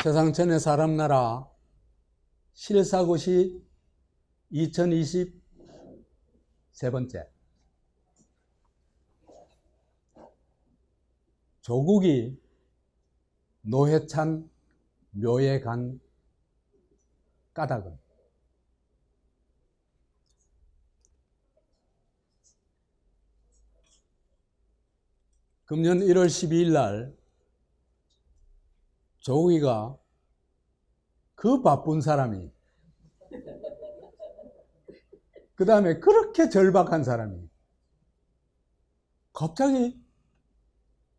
세상천의 사람나라 실사고시 2020 세 번째. 조국이 노회찬 묘에 간 까닭은 금년 1월 12일 날 조국이가 그 바쁜 사람이 그 다음에 그렇게 절박한 사람이 갑자기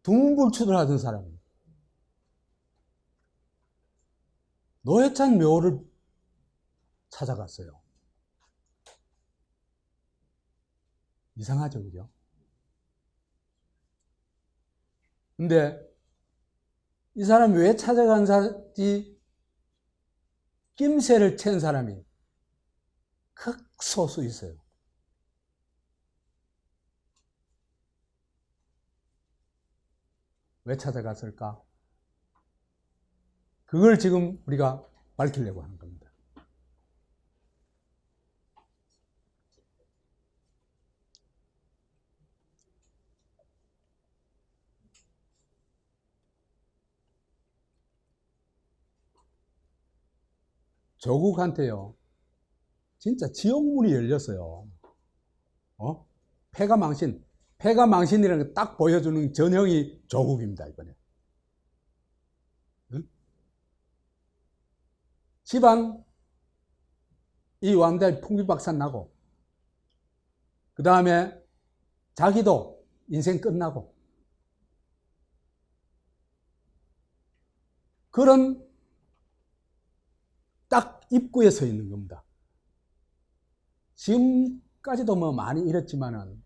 두문불출을 하던 사람이 노회찬 묘를 찾아갔어요. 이상하죠, 그죠? 근데 이 사람이 왜 찾아간지 낌새를 챈 사람이 극소수 있어요. 왜 찾아갔을까? 그걸 지금 우리가 밝히려고 하는 겁니다. 조국한테요, 진짜 지옥문이 열렸어요. 패가망신. 패가망신이라는 걸 딱 보여주는 전형이 조국입니다, 이번에. 응? 집안, 이 왕달 풍비박산 나고, 그 다음에 자기도 인생 끝나고, 그런 딱 입구에 서 있는 겁니다. 지금까지도 뭐 많이 잃었지만은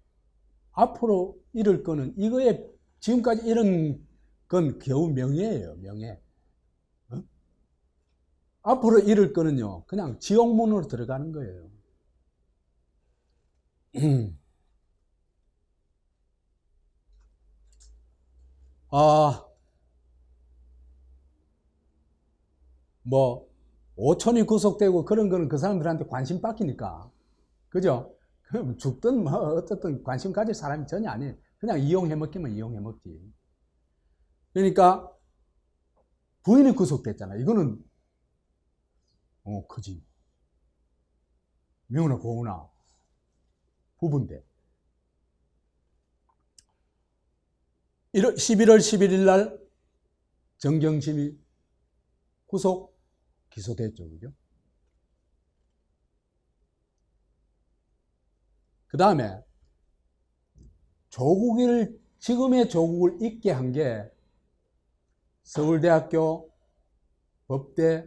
앞으로 잃을 거는 이거에 지금까지 잃은 건 겨우 명예예요, 명예. 앞으로 잃을 거는요, 그냥 지옥문으로 들어가는 거예요. 뭐 오촌이 구속되고 그런 거는 그 사람들한테 관심 뺏기니까, 그죠? 그럼 죽든 뭐 어쨌든 관심 가질 사람이 전혀 아니에요. 그냥 이용해 먹기만 이용해 먹지. 그러니까 부인이 구속됐잖아. 이거는 그지. 명훈아 고은아 부부인데 11월 11일 날 정경심이 구속 기소됐죠, 그죠? 그 다음에 지금의 조국을 있게 한 게 서울대학교 법대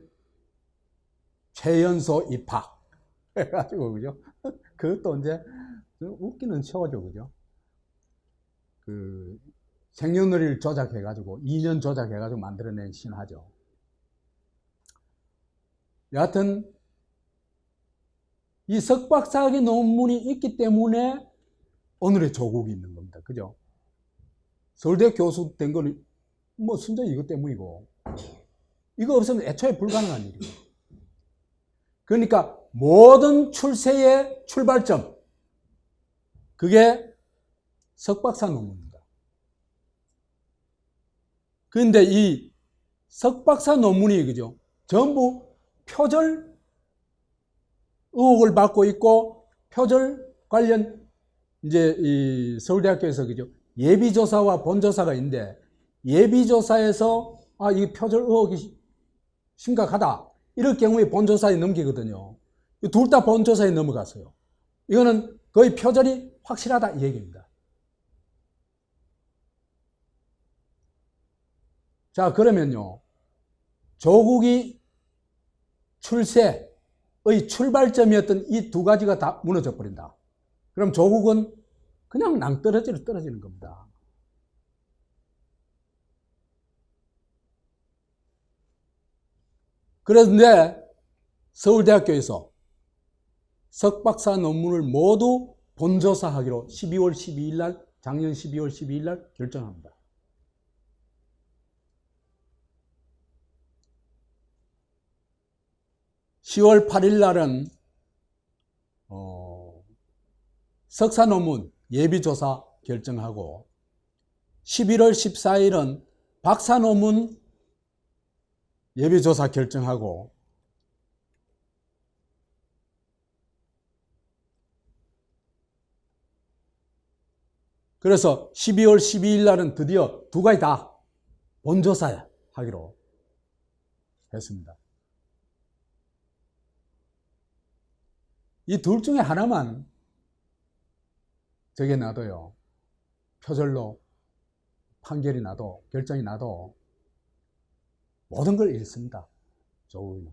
최연소 입학 해가지고, 그죠? 그것도 이제 웃기는 쇼죠, 그죠? 그 생년월일 조작해가지고 2년 조작해가지고 만들어낸 신화죠. 여하튼 이 석박사학위 논문이 있기 때문에 오늘의 조국이 있는 겁니다. 그죠? 서울대 교수 된 거는 뭐 순전히 이것 때문이고, 이거 없으면 애초에 불가능한 일이에요. 그러니까 모든 출세의 출발점, 그게 석박사 논문입니다. 그런데 이 석박사 논문이, 그죠? 전부 표절 의혹을 받고 있고, 표절 관련 이제 이 서울대학교에서, 그죠? 예비조사와 본조사가 있는데, 예비조사에서 이 표절 의혹이 심각하다, 이럴 경우에 본조사에 넘기거든요. 둘 다 본조사에 넘어갔어요. 이거는 거의 표절이 확실하다 이 얘기입니다. 자, 그러면요, 조국이 출세의 출발점이었던 이 두 가지가 다 무너져 버린다. 그럼 조국은 그냥 낭떠러지로 떨어지는 겁니다. 그런데 서울대학교에서 석박사 논문을 모두 본조사하기로 12월 12일 날, 작년 12월 12일 날 결정합니다. 10월 8일 날은 석사 논문 예비조사 결정하고 11월 14일은 박사 논문 예비조사 결정하고 그래서 12월 12일 날은 드디어 두 가지 다 본조사 하기로 했습니다. 이 둘 중에 하나만 저게 나도요. 표절로 판결이 나도 결정이 나도 모든 걸 잃습니다. 조국이는.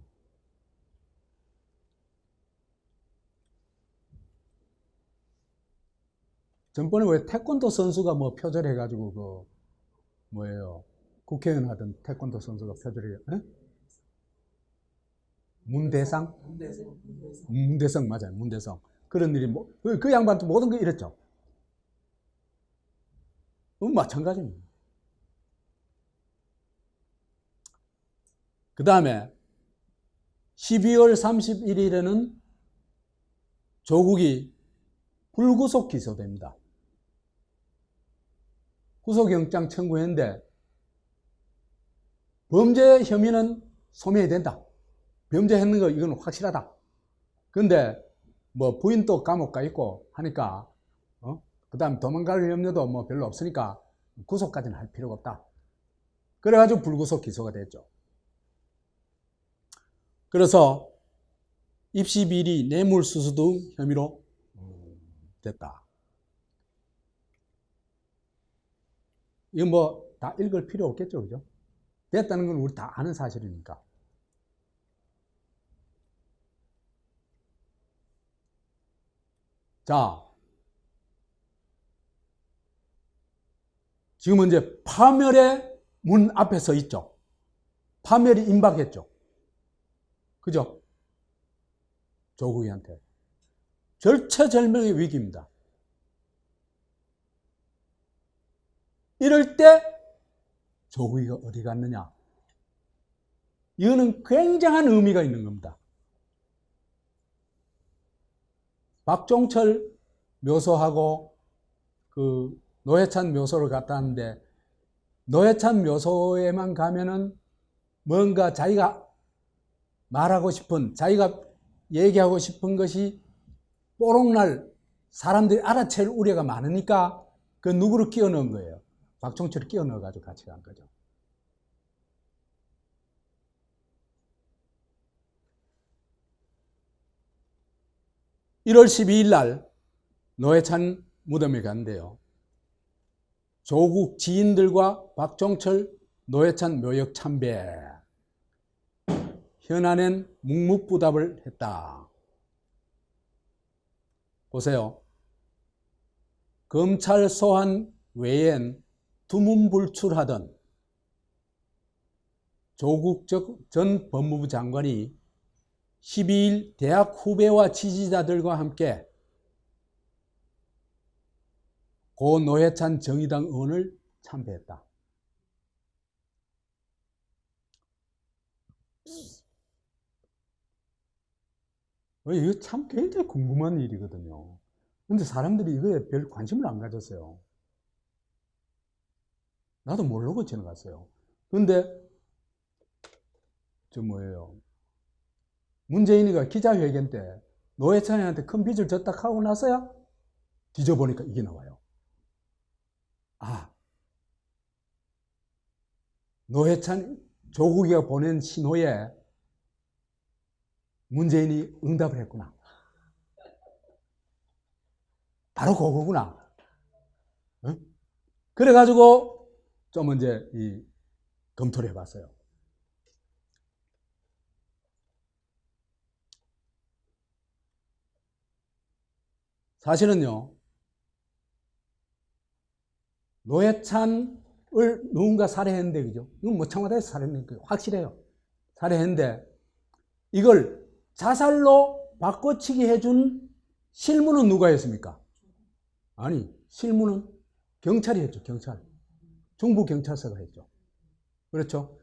전번에 왜 태권도 선수가 뭐 표절해가지고 그 뭐예요? 국회의원 하던 태권도 선수가 표절해. 문대상? 문대성 맞아요. 문대성. 그런 일이 뭐 그 양반도 모든 거 잃었죠. 마찬가지입니다. 그 다음에 12월 31일에는 조국이 불구속 기소됩니다. 구속영장 청구했는데 범죄 혐의는 소명이 된다. 범죄했는 거 이건 확실하다. 근데 뭐 부인도 감옥 가 있고 하니까 그 다음 도망갈 염려도 뭐 별로 없으니까 구속까지는 할 필요가 없다. 그래가지고 불구속 기소가 됐죠. 그래서 입시 비리, 뇌물수수 등 혐의로 됐다. 이거 뭐 다 읽을 필요 없겠죠, 그죠? 됐다는 건 우리 다 아는 사실이니까. 자, 지금은 이제 파멸의 문 앞에 서 있죠. 파멸이 임박했죠. 그죠? 조국이한테. 절체절명의 위기입니다. 이럴 때 조국이가 어디 갔느냐? 이거는 굉장한 의미가 있는 겁니다. 박종철 묘소하고 그 노회찬 묘소를 갔다 왔는데 노회찬 묘소에만 가면은 뭔가 자기가 말하고 싶은, 자기가 얘기하고 싶은 것이 뽀록날 사람들이 알아챌 우려가 많으니까 그 누구를 끼워 넣은 거예요. 박종철을 끼워 넣어가지고 같이 간 거죠. (1월 12일) 날 노회찬 무덤에 갔는데요. 조국 지인들과 박종철, 노회찬 묘역 참배. 현안엔 묵묵부답을 했다. 보세요. 검찰 소환 외엔 두문불출하던 조국 전 법무부 장관이 12일 대학 후배와 지지자들과 함께 고 노회찬 정의당 의원을 참배했다. 이거 참 굉장히 궁금한 일이거든요. 근데 사람들이 이거에 별 관심을 안 가졌어요. 나도 모르고 지나갔어요. 근데 저 뭐예요? 문재인이가 기자회견 때 노회찬한테 큰 빚을 졌다 하고 나서야 뒤져보니까 이게 나와요. 아, 노회찬, 조국이가 보낸 신호에 문재인이 응답을 했구나. 바로 그거구나. 응? 그래가지고 좀 이제 검토를 해봤어요. 사실은요, 노회찬을 누군가 살해했는데, 그죠? 이건 뭐 청와대에서 살해했는데, 확실해요. 살해했는데, 이걸 자살로 바꿔치기 해준 실무는 누가 했습니까? 아니, 실무는 경찰이 했죠, 경찰. 중부경찰서가 했죠. 그렇죠?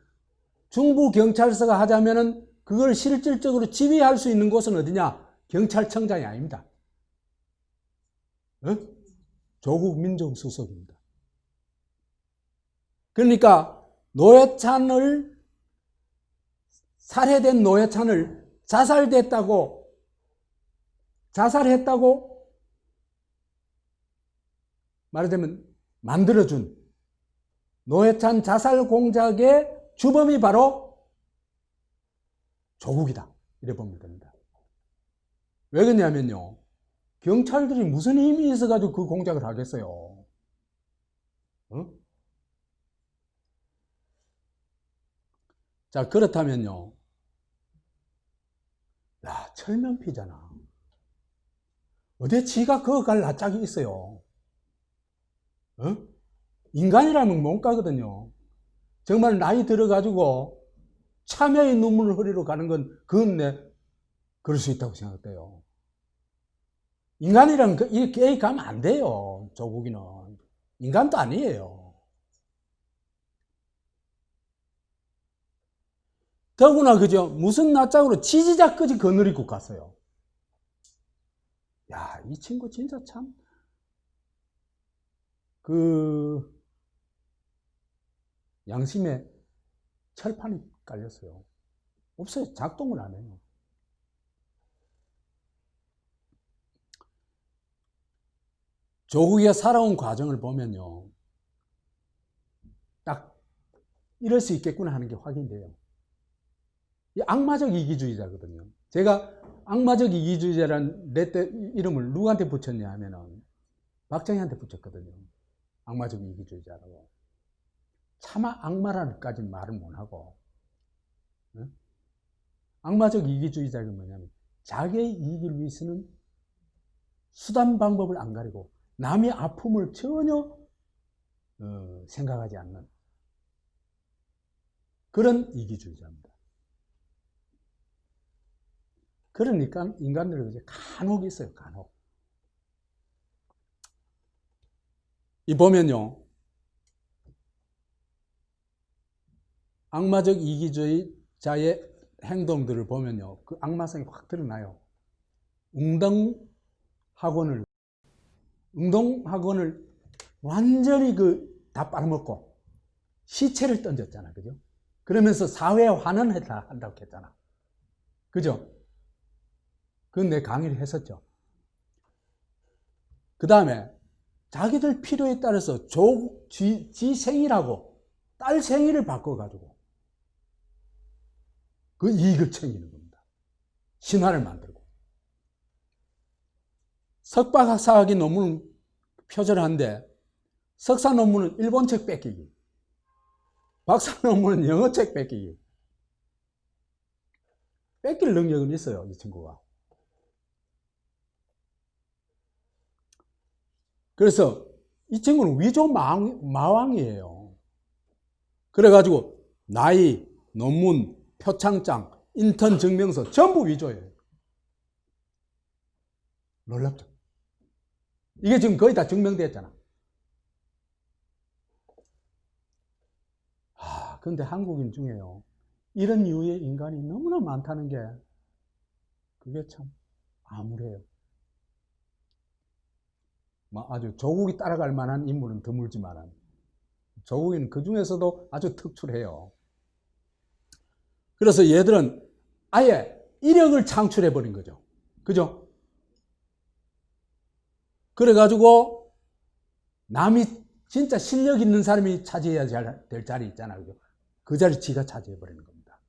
중부경찰서가 하자면은 그걸 실질적으로 지휘할 수 있는 곳은 어디냐? 경찰청장이 아닙니다. 어? 조국 민정수석입니다. 그러니까 살해된 노회찬을 자살했다고 말하자면 만들어준 노회찬 자살 공작의 주범이 바로 조국이다. 이래 보면 됩니다. 왜 그러냐면요. 경찰들이 무슨 힘이 있어가지고 그 공작을 하겠어요. 어? 자, 그렇다면요. 야, 철면피잖아. 어디 지가 그거 갈 낯짝이 있어요. 어? 인간이라면 못 가거든요. 정말 나이 들어가지고 참회의 눈물을 흘리러 가는 건 그건 그럴 수 있다고 생각돼요. 인간이랑 이렇게 가면 안 돼요. 조국이는 인간도 아니에요. 더구나 그죠? 무슨 낯짝으로 지지자까지 거느리고 갔어요. 야, 이 친구 진짜 참 양심에 철판이 깔렸어요. 없어요. 작동을 안 해요. 조국이 살아온 과정을 보면요. 딱 이럴 수 있겠구나 하는 게 확인돼요. 이 악마적 이기주의자거든요. 제가 악마적 이기주의자라는 이름을 누구한테 붙였냐 하면은 박정희한테 붙였거든요. 악마적 이기주의자라고. 차마 악마라는까지는 말을 못하고, 악마적 이기주의자가 뭐냐면 자기의 이익을 위해서는 수단 방법을 안 가리고 남의 아픔을 전혀 생각하지 않는 그런 이기주의자입니다. 그러니까 인간들은 이제 간혹 있어요. 간혹. 이 보면요. 악마적 이기주의자의 행동들을 보면요. 그 악마성이 확 드러나요. 응동학원을 완전히 다 빨아먹고 시체를 던졌잖아. 그죠? 그러면서 사회 환원한다고 했잖아. 그죠? 그건 내 강의를 했었죠. 그 다음에 자기들 필요에 따라서 지 생일하고 딸 생일을 바꿔가지고 그 이익을 챙기는 겁니다. 신화를 만들고. 석박사학위 논문을 표절하는데 석사 논문은 일본책 뺏기기, 박사 논문은 영어책 뺏기기. 뺏길 능력은 있어요, 이 친구가. 그래서 이 친구는 위조 마왕이에요. 그래가지고 나이, 논문, 표창장, 인턴 증명서 전부 위조예요. 놀랍죠? 이게 지금 거의 다 증명됐잖아. 근데 한국인 중에요. 이런 이유의 인간이 너무나 많다는 게 그게 참 암울해요. 아주 조국이 따라갈 만한 인물은 드물지만 조국이는 그 중에서도 아주 특출해요. 그래서 얘들은 아예 이력을 창출해버린 거죠. 그죠? 그래가지고 남이 진짜 실력 있는 사람이 차지해야 될 자리 있잖아요. 그죠? 그 자리 지가 차지해버리는 겁니다.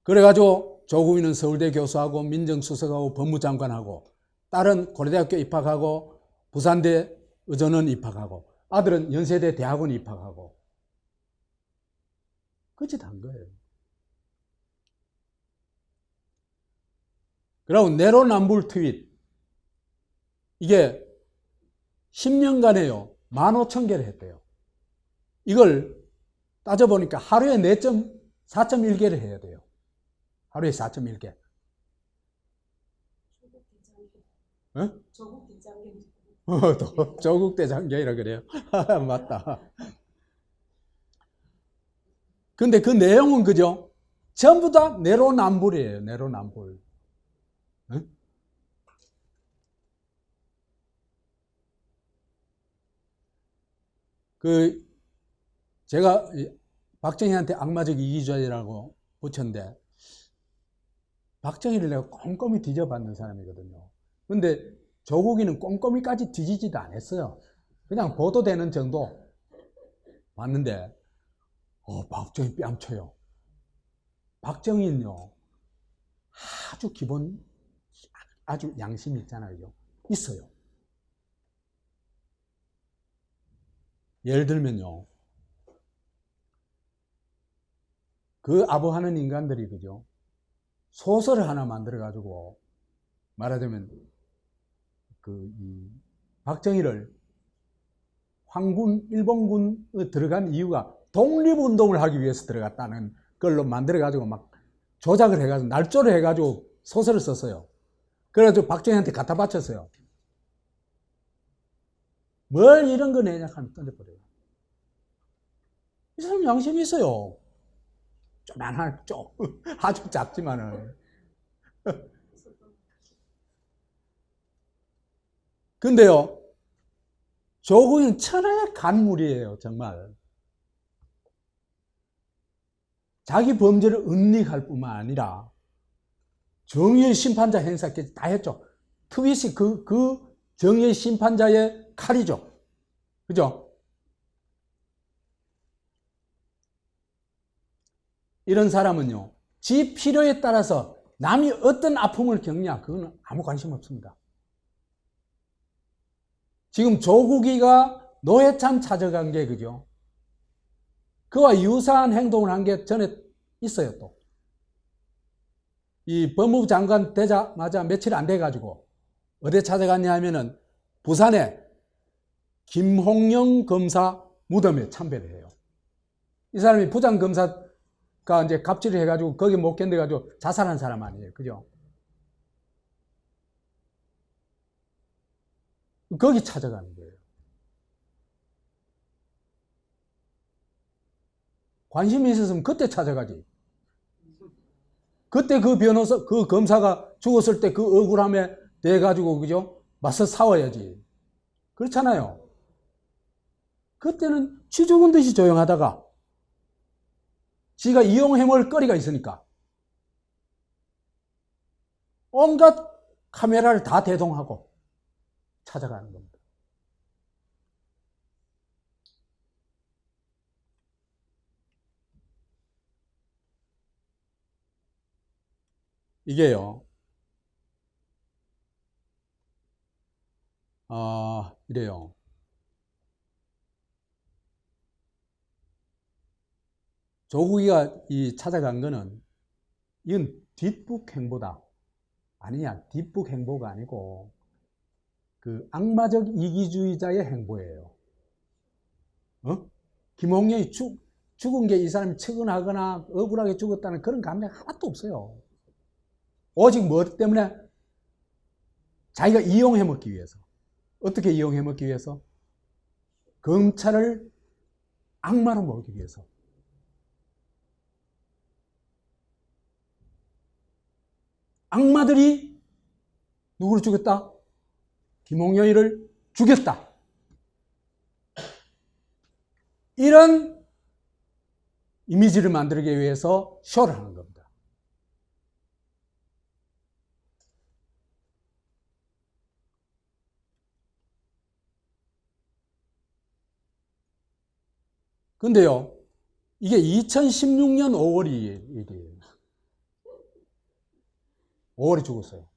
그래가지고 조국이는 서울대 교수하고 민정수석하고 법무장관하고 딸은 고려대학교 입학하고 부산대 의전원 입학하고 아들은 연세대 대학원 입학하고 그 짓 한 거예요. 그리고 내로남불 트윗 이게 10년간에요 15,000개를 했대요. 이걸 따져보니까 하루에 4.1개를 해야 돼요. 하루에 4.1개. 조국 대장계. 조국 대장계라 그래요. 맞다. 근데 그 내용은 그죠? 전부 다 내로남불이에요. 내로남불. 응? 그 제가 박정희한테 악마적 이기주의라고 붙였는데 박정희를 내가 꼼꼼히 뒤져봤는 사람이거든요. 근데 조국이는 꼼꼼히까지 뒤지지도 않았어요. 그냥 보도되는 정도 봤는데 박정희 뺨쳐요. 박정희는요 아주 기본 아주 양심이 있잖아요. 있어요. 예를 들면요. 그 아부하는 인간들이 그죠? 소설을 하나 만들어 가지고 말하자면 박정희를 황군 일본군에 들어간 이유가 독립운동을 하기 위해서 들어갔다는 걸로 만들어 가지고 막 조작을 해 가지고 날조를 해 가지고 소설을 썼어요. 그래 가지고 박정희한테 갖다 바쳤어요. 뭘 이런 거 내냐 하면 던져버려요. 이 사람 양심이 있어요. 조만한 아주 작지만은. 근데요, 조국은 천하의 간물이에요, 정말. 자기 범죄를 은닉할 뿐만 아니라 정의의 심판자 행사까지 다 했죠. 트윗이 그 정의의 심판자의 칼이죠. 그죠? 이런 사람은요, 지 필요에 따라서 남이 어떤 아픔을 겪냐, 그거는 아무 관심 없습니다. 지금 조국이가 노회찬 찾아간 게 그죠? 그와 유사한 행동을 한 게 전에 있어요, 또. 이 법무부 장관 되자마자 며칠 안 돼가지고 어디 찾아갔냐 하면은 부산에 김홍영 검사 무덤에 참배를 해요. 이 사람이 부장검사가 이제 갑질을 해가지고 거기 못 견뎌가지고 자살한 사람 아니에요. 그죠? 거기 찾아가는 거예요. 관심이 있었으면 그때 찾아가지. 그때 그 변호사, 그 검사가 죽었을 때 그 억울함에 대해가지고, 그죠? 맞서 싸워야지. 그렇잖아요. 그때는 쥐 죽은 듯이 조용하다가, 지가 이용해먹을 거리가 있으니까, 온갖 카메라를 다 대동하고 찾아가는 겁니다. 이게요, 이래요. 조국이가 찾아간 거는, 이건 뒷북 행보다. 아니냐, 뒷북 행보가 아니고, 그 악마적 이기주의자의 행보예요. 김홍영이 죽은 게 이 사람이 측은하거나 억울하게 죽었다는 그런 감정 하나도 없어요. 오직 뭐 때문에? 자기가 이용해 먹기 위해서. 어떻게 이용해 먹기 위해서? 검찰을 악마로 먹기 위해서. 악마들이 누구를 죽였다? 김홍영이를 죽였다. 이런 이미지를 만들기 위해서 쇼를 하는 겁니다. 근데요, 이게 2016년 5월이 일이에요. 5월에 죽었어요.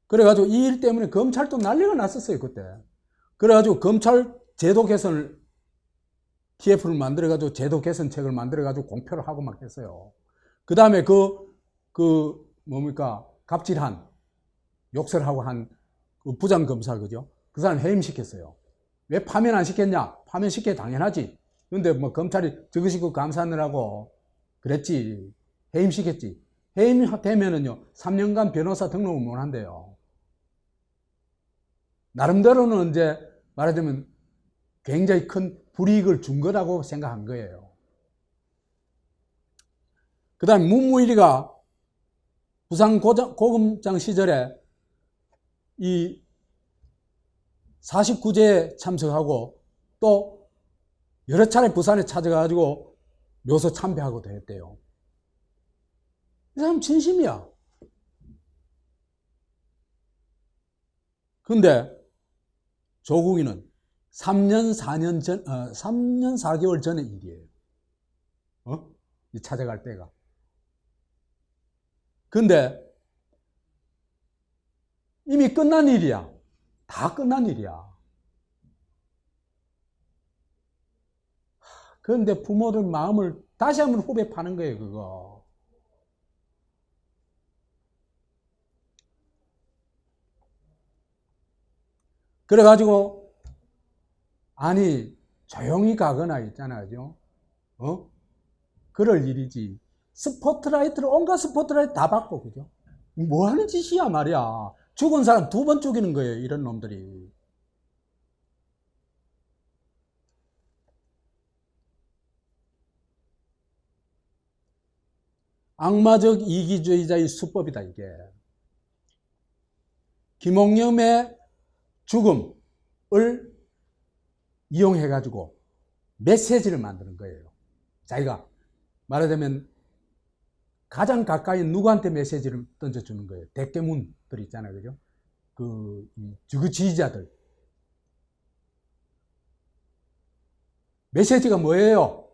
그래가지고 이 일 때문에 검찰도 난리가 났었어요, 그때. 그래가지고 검찰 제도 개선을, TF를 만들어가지고 제도 개선책을 만들어가지고 공표를 하고 막 했어요. 그 다음에 갑질한, 욕설하고 한 그 부장검사, 그죠? 그 사람 해임시켰어요. 왜 파면 안 시켰냐? 파면 시켜야 당연하지. 근데 뭐 검찰이 저것이고 감사하느라고 그랬지. 해임시켰지. 해임되면은요, 3년간 변호사 등록을 못 한대요. 나름대로는 이제 말하자면 굉장히 큰 불이익을 준 거라고 생각한 거예요. 그 다음에 문무일이가 부산 고금장 시절에 이 49제에 참석하고 또 여러 차례 부산에 찾아가지고 묘소 참배하고도 했대요. 이 사람 진심이야. 근데 조국이는 3년 4개월 전의 일이에요. 이 찾아갈 때가. 근데 이미 끝난 일이야. 다 끝난 일이야. 그런데 부모들 마음을 다시 한번 후배 파는 거예요, 그거. 그래가지고, 아니, 조용히 가거나 있잖아요. 그럴 일이지. 스포트라이트를, 온갖 스포트라이트 다 받고, 그죠? 뭐 하는 짓이야, 말이야. 죽은 사람 2번 죽이는 거예요, 이런 놈들이. 악마적 이기주의자의 수법이다, 이게. 김홍겸의 죽음을 이용해가지고 메시지를 만드는 거예요. 자기가 말하자면 가장 가까이 누구한테 메시지를 던져주는 거예요. 대깨문들 있잖아요, 그죠? 그 지지자들. 메시지가 뭐예요?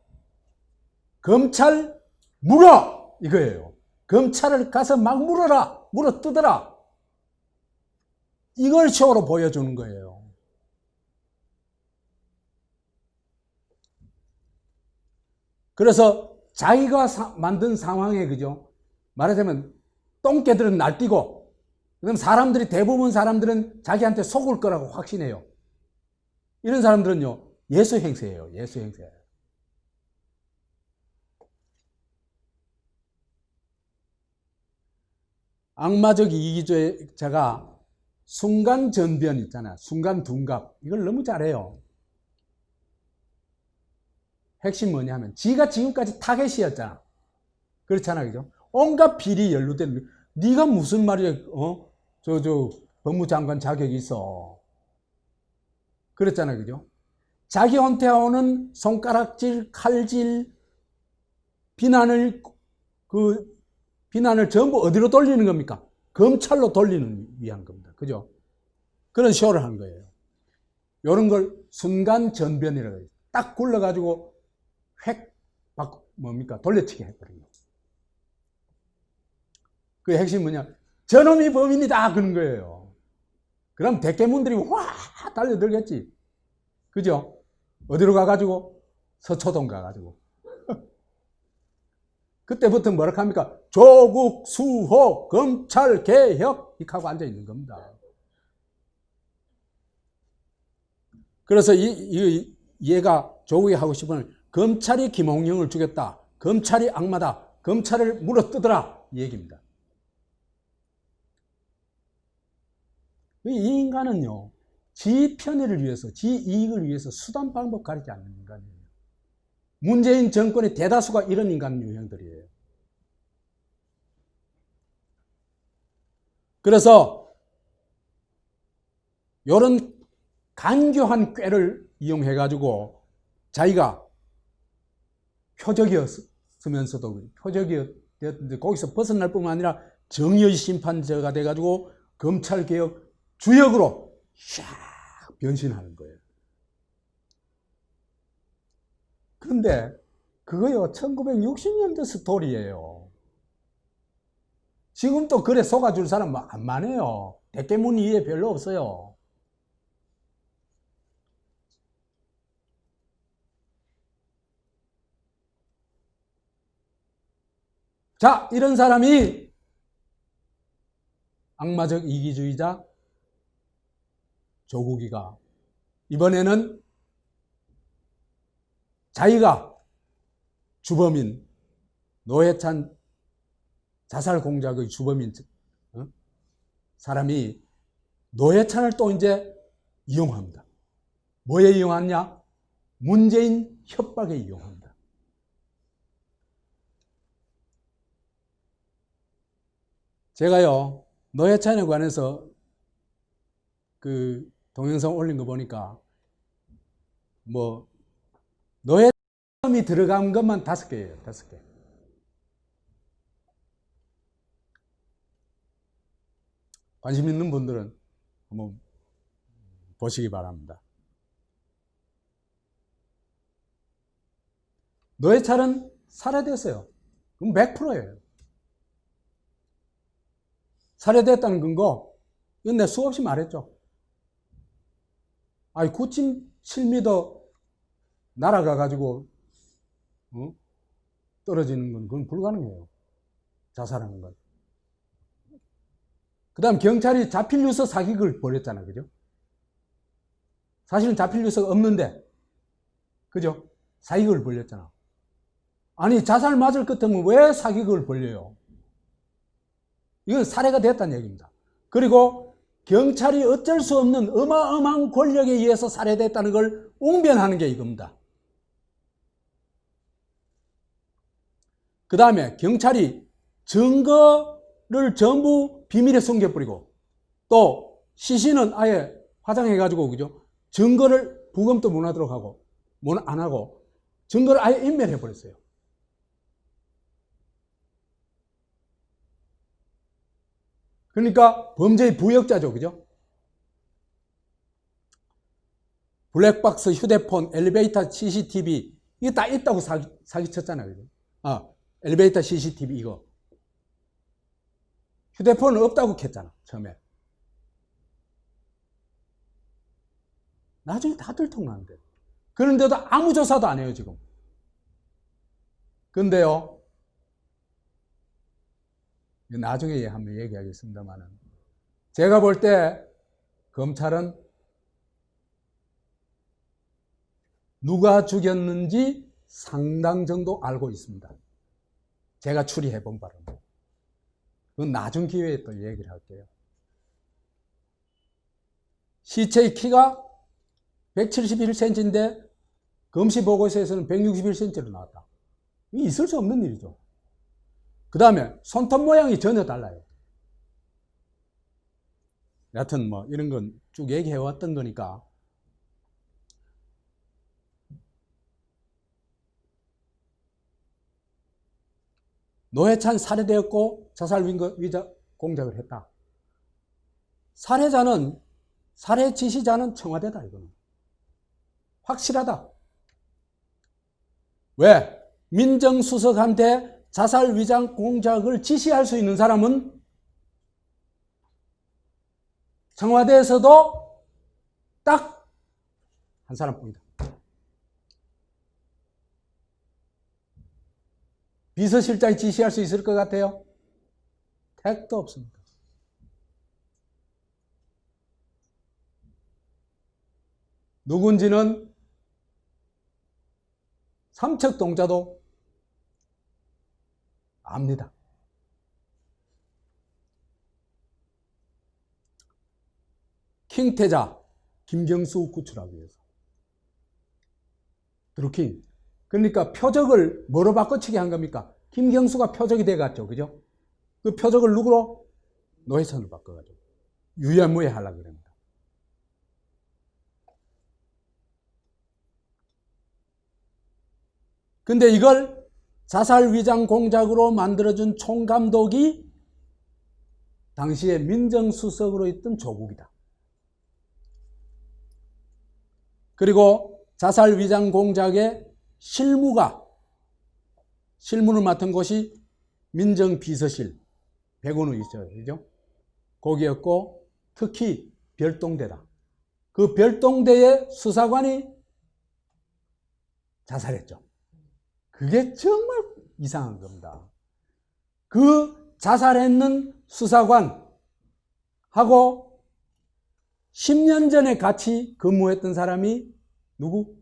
검찰 물어! 이거예요. 검찰을 가서 막 물어라! 물어 뜯어라! 이걸 쇼로 보여주는 거예요. 그래서 자기가 만든 상황에, 그죠? 말하자면 똥개들은 날뛰고, 그럼 사람들이, 대부분 사람들은 자기한테 속을 거라고 확신해요. 이런 사람들은요, 예수 행세예요. 예수 행세. 악마적 이기주의자가 순간 전변 있잖아. 순간 둔갑. 이걸 너무 잘해요. 핵심 뭐냐면 지가 지금까지 타겟이었잖아. 그렇잖아, 그죠? 온갖 비리 연루된. 네가 무슨 말이야? 법무장관 자격이 있어. 그랬잖아, 그죠? 자기한테 오는 손가락질, 칼질, 비난을 전부 어디로 돌리는 겁니까? 검찰로 돌리는 위한 겁니다. 그죠? 그런 쇼를 한 거예요. 이런 걸 순간 전변이라고 해요. 딱 굴러가지고 돌려치기 해버린 거예요. 그 핵심이 뭐냐? 저놈이 범인이다! 그런 거예요. 그럼 대깨문들이 와! 달려들겠지. 그죠? 어디로 가가지고? 서초동 가가지고. 그때부터 뭐라 합니까? 조국, 수호, 검찰, 개혁! 이렇게 하고 앉아있는 겁니다. 그래서 얘가 조국이 하고 싶은 검찰이 김홍영을 죽였다. 검찰이 악마다. 검찰을 물어뜯어라. 이 얘기입니다. 이 인간은요, 지 편의를 위해서, 지 이익을 위해서 수단 방법 가리지 않는 인간이에요. 문재인 정권의 대다수가 이런 인간 유형들이에요. 그래서 이런 간교한 꾀를 이용해가지고 자기가 표적이었으면서도 표적이었는데 거기서 벗어날 뿐만 아니라 정의의 심판자가 돼가지고 검찰개혁 주역으로 샥 변신하는 거예요. 그런데 그거요 1960년대 스토리예요. 지금도 그래 속아줄 사람 안 많아요. 대깨문 이해 별로 없어요. 자, 이런 사람이 악마적 이기주의자 조국이가 이번에는 자기가 주범인 노회찬 자살 공작의 주범인 사람이 노회찬을 또 이제 이용합니다. 뭐에 이용하냐? 문재인 협박에 이용합니다. 제가요, 노회찬에 관해서 그 동영상 올린 거 보니까, 뭐, 노회찬이 들어간 것만 5개예요, 5개. 관심 있는 분들은 한번 보시기 바랍니다. 노회찬은 살해됐어요. 그럼 100%예요. 살해됐다는 근거, 이건 내가 수없이 말했죠. 아니, 9.7m 날아가가지고, 떨어지는 건 그건 불가능해요. 자살하는 건. 그 다음 경찰이 자필 유서 사기극을 벌였잖아. 그죠? 사실은 자필 유서가 없는데, 그죠? 사기극을 벌렸잖아. 아니, 자살 맞을 것 같으면 왜 사기극을 벌려요? 이건 살해가 됐다는 얘기입니다. 그리고 경찰이 어쩔 수 없는 어마어마한 권력에 의해서 살해됐다는 걸 웅변하는 게 이겁니다. 그 다음에 경찰이 증거를 전부 비밀에 숨겨버리고, 또 시신은 아예 화장해가지고, 그죠? 증거를 부검도 못 하도록 하고, 안 하고, 증거를 아예 인멸해버렸어요. 그러니까 범죄의 부역자죠. 그죠? 블랙박스, 휴대폰, 엘리베이터 CCTV, 이게 다 있다고 사기쳤잖아요. 그죠? 엘리베이터 CCTV 이거. 휴대폰은 없다고 켰잖아, 처음에. 나중에 다 들통나는데. 그런데도 아무 조사도 안 해요, 지금. 근데요, 나중에 한번 얘기하겠습니다만은, 제가 볼 때 검찰은 누가 죽였는지 상당 정도 알고 있습니다. 제가 추리해 본 바로는. 그건 나중 기회에 또 얘기를 할게요. 시체의 키가 171cm인데 검시 보고서에서는 161cm로 나왔다. 이게 있을 수 없는 일이죠. 그 다음에 손톱 모양이 전혀 달라요. 여하튼 뭐 이런 건 쭉 얘기해 왔던 거니까. 노회찬 살해되었고 자살 위장 공작을 했다. 살해 지시자는 청와대다. 이거는 확실하다. 왜? 민정수석한테 자살 위장 공작을 지시할 수 있는 사람은 청와대에서도 딱 한 사람뿐이다. 비서실장이 지시할 수 있을 것 같아요? 택도 없습니다. 누군지는 삼척동자도 압니다. 킹태자 김경수 구출하기 위해서. 드루킹. 그러니까 표적을 뭐로 바꿔치기 한 겁니까? 김경수가 표적이 돼갔죠. 그죠? 그 표적을 누구로? 노회찬으로 바꿔가지고. 유야무에 하려고 그럽니다. 근데 이걸 자살 위장 공작으로 만들어준 총감독이 당시에 민정수석으로 있던 조국이다. 그리고 자살 위장 공작의 실무를 맡은 곳이 민정비서실, 백원우 있어요. 그죠? 거기였고, 특히 별동대다. 그 별동대의 수사관이 자살했죠. 그게 정말 이상한 겁니다. 그 자살했는 수사관하고 10년 전에 같이 근무했던 사람이 누구?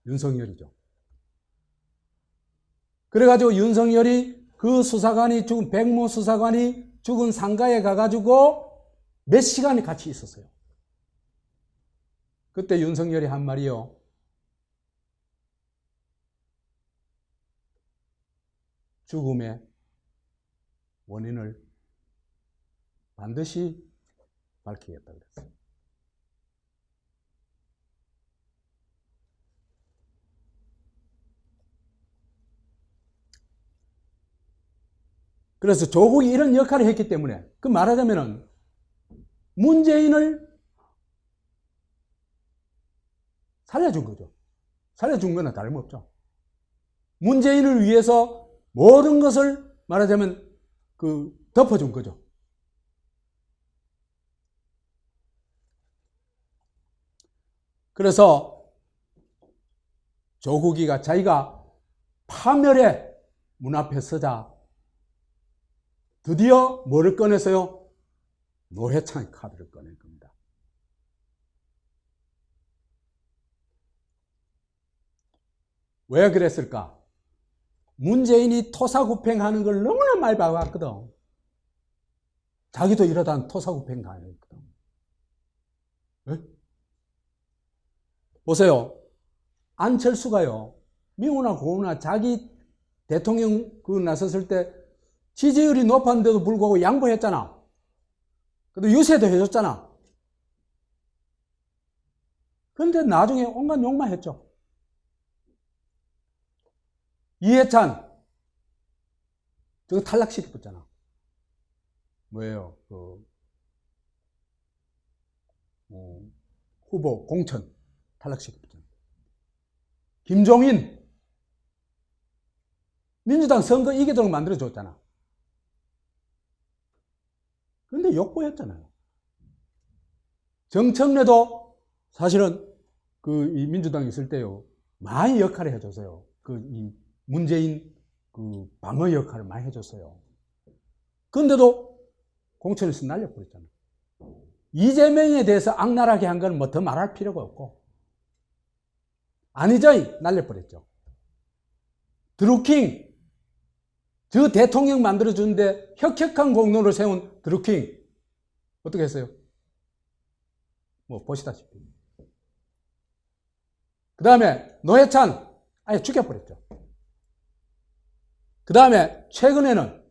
윤석열이죠. 그래가지고 윤석열이 그 수사관이 죽은, 백모 수사관이 죽은 상가에 가가지고 몇 시간이 같이 있었어요. 그때 윤석열이 한 말이요. 죽음의 원인을 반드시 밝히겠다 그랬어요. 그래서 조국이 이런 역할을 했기 때문에, 그 말하자면은 문재인을 살려준 거죠. 살려준 거나 다름없죠. 문재인을 위해서 모든 것을 말하자면 덮어준 거죠. 그래서 조국이가 자기가 파멸의 문 앞에 서자 드디어 뭐를 꺼냈어요? 노회찬의 카드를 꺼낸 겁니다. 왜 그랬을까? 문재인이 토사구팽하는 걸 너무나 많이 봐왔거든. 자기도 이러다 토사구팽 당했거든. 네? 보세요. 안철수가요, 미우나 고우나 자기 대통령 나섰을 때 지지율이 높았는데도 불구하고 양보했잖아. 그래도 유세도 해줬잖아. 그런데 나중에 온갖 욕만 했죠. 이해찬, 저거 탈락시켰잖아. 뭐예요? 후보 공천 탈락시켰잖아. 김종인, 민주당 선거 이기도록 만들어줬잖아. 그런데 욕보였잖아요. 정청래도 사실은 이 민주당에 있을 때요, 많이 역할을 해줬어요. 이 문재인 방어 역할을 많이 해줬어요. 그런데도 공천에서 날려버렸잖아요. 이재명에 대해서 악랄하게 한 건 뭐 더 말할 필요가 없고, 안희정이 날려버렸죠. 드루킹, 저 대통령 만들어주는데 혁혁한 공로를 세운 드루킹 어떻게 했어요? 뭐 보시다시피. 그 다음에 노회찬 아예 죽여버렸죠. 그 다음에 최근에는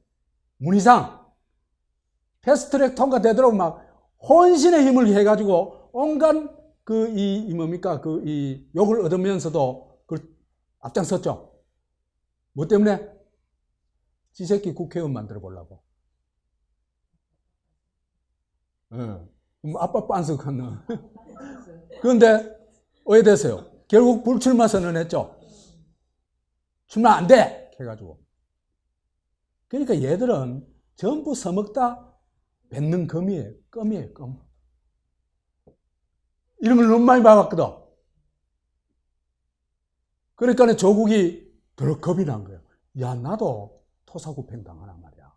문희상 패스트트랙 통과되도록 막 혼신의 힘을 해가지고 온갖 이 욕을 얻으면서도 앞장섰죠. 뭐 때문에? 지새끼 국회의원 만들어 보려고. 아빠 빤스갔나. 그런데 왜 됐어요? 결국 불출마 선언했죠. 출마 안 돼! 해가지고. 그러니까 얘들은 전부 서먹다 뱉는 껌이에요. 껌이에요, 껌. 이런 걸 너무 많이 봐봤거든. 그러니까 조국이 더 겁이 난 거예요. 야, 나도 토사구팽 당하란 말이야.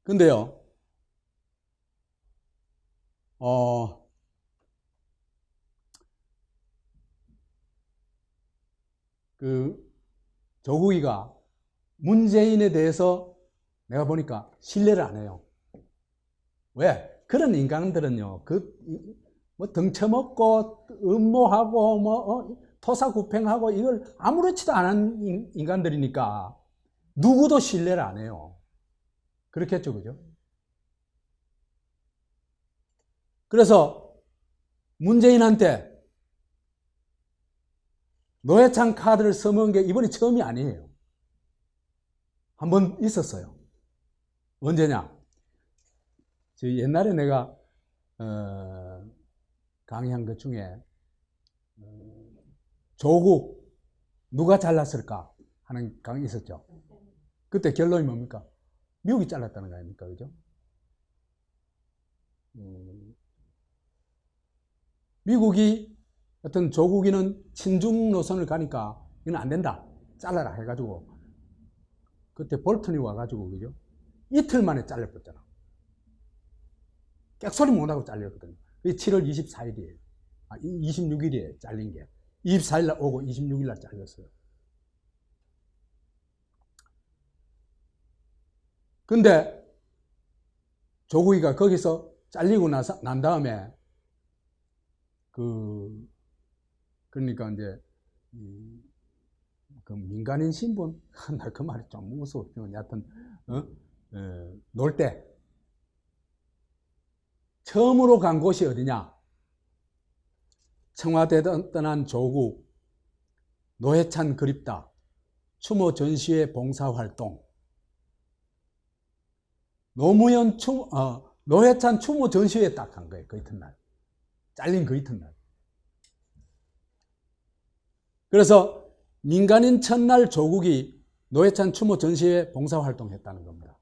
근데요, 조국이가 문재인에 대해서 내가 보니까 신뢰를 안 해요. 왜? 그런 인간들은요, 뭐 덩쳐먹고, 음모하고, 토사구팽하고, 이걸 아무렇지도 않은 인간들이니까 누구도 신뢰를 안 해요. 그렇겠죠, 그죠? 그래서 문재인한테 노회찬 카드를 써먹은 게 이번이 처음이 아니에요. 한 번 있었어요. 언제냐? 옛날에 내가 강의한 것 중에 조국 누가 잘랐을까 하는 강의 있었죠. 그때 결론이 뭡니까? 미국이 잘랐다는 거 아닙니까? 그죠? 미국이 어떤 조국이는 친중 노선을 가니까 이건 안 된다. 잘라라 해가지고 그때 볼턴이 와가지고 그죠? 이틀 만에 잘려버렸잖아. 객소리 못하고 잘렸거든요. 그게 7월 24일이에요. 26일이에요. 잘린 게. 24일 날 오고 26일 날 잘렸어요. 근데 조국이가 거기서 잘리고 난 다음에 그러니까 이제 그 민간인 신분? 나 그 말이 좀 무서워. 여하튼, 놀 때. 처음으로 간 곳이 어디냐? 청와대 떠난 조국, 노회찬 그립다, 추모 전시회 봉사활동, 노회찬 추모 전시회 딱 간 거예요. 그 이튿날. 잘린 그 이튿날. 그래서 민간인 첫날 조국이 노회찬 추모 전시회 봉사활동 했다는 겁니다.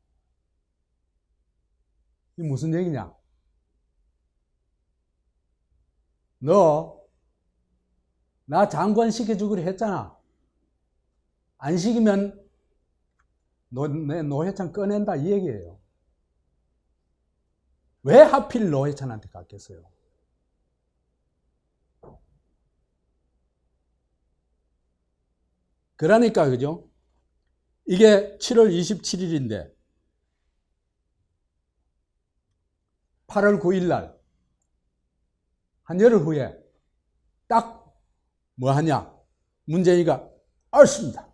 이게 무슨 얘기냐? 너, 나 장관 시켜주기로 했잖아. 안 시키면 내 노회찬 꺼낸다 이 얘기예요. 왜 하필 노회찬한테 갔겠어요? 그러니까 그죠? 이게 7월 27일인데 8월 9일 날 한 열흘 후에 딱 뭐 하냐? 문재인이가 알겠습니다.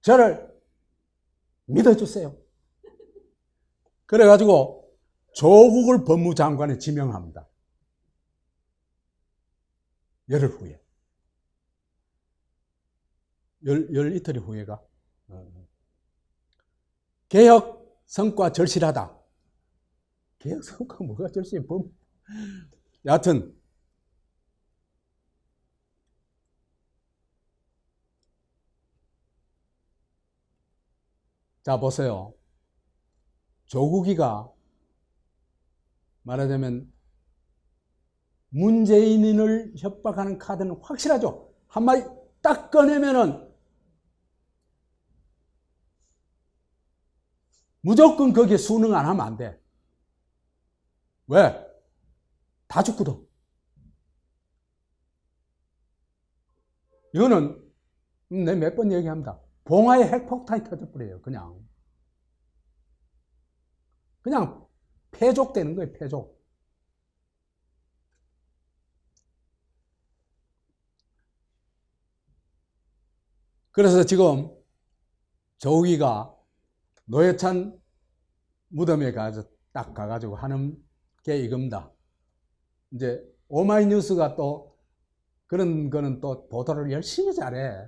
저를 믿어주세요. 그래가지고 조국을 법무장관에 지명합니다. 열흘 후에. 열 이틀 후에가. 개혁 성과 절실하다. 개혁 성과 뭐가 절실해? 여하튼 자 보세요. 조국이가 말하자면 문재인을 협박하는 카드는 확실하죠. 한마디 딱 꺼내면은 무조건 거기에 순응 안 하면 안 돼. 왜? 다 죽거든. 이거는 내가 몇 번 얘기합니다. 봉화에 핵폭탄이 터져버려요. 그냥 폐족되는 거예요. 폐족. 그래서 지금 조국이가 노회찬 무덤에 딱 가가지고 하는 게 이겁니다. 이제 오마이뉴스가 또 그런 거는 또 보도를 열심히 잘해.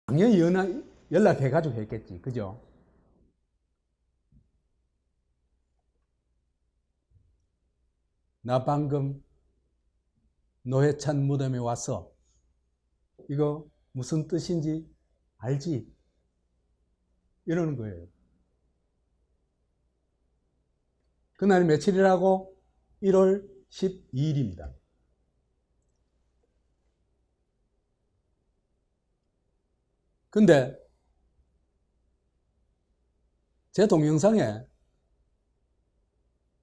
당연히 연락해가지고 했겠지. 그죠? 나 방금 노회찬 무덤에 와서 이거 무슨 뜻인지 알지? 이러는 거예요. 그날이 며칠이라고? 1월 12일입니다. 근데 제 동영상에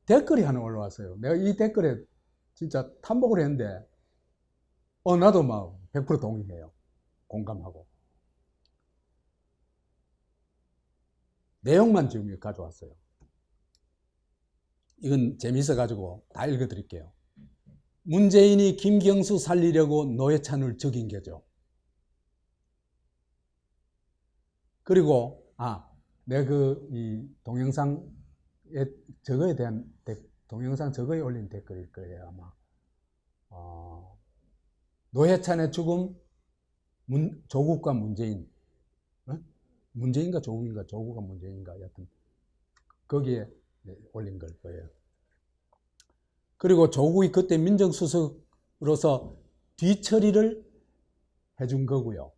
댓글이 하나 올라왔어요. 내가 이 댓글에 진짜 탐복을 했는데 나도 막 100% 동의해요. 공감하고. 내용만 지금 가져왔어요. 이건 재미있어가지고 다 읽어드릴게요. 문재인이 김경수 살리려고 노회찬을 죽인 거죠. 그리고 내가 이 동영상에 저거에 대한 동영상 저거에 올린 댓글일 거예요 아마. 노회찬의 죽음, 조국과 문재인. 문재인가 조국인가, 조국과 문재인가, 여튼 거기에 올린 걸 거예요. 그리고 조국이 그때 민정수석으로서 뒤처리를 해준 거고요.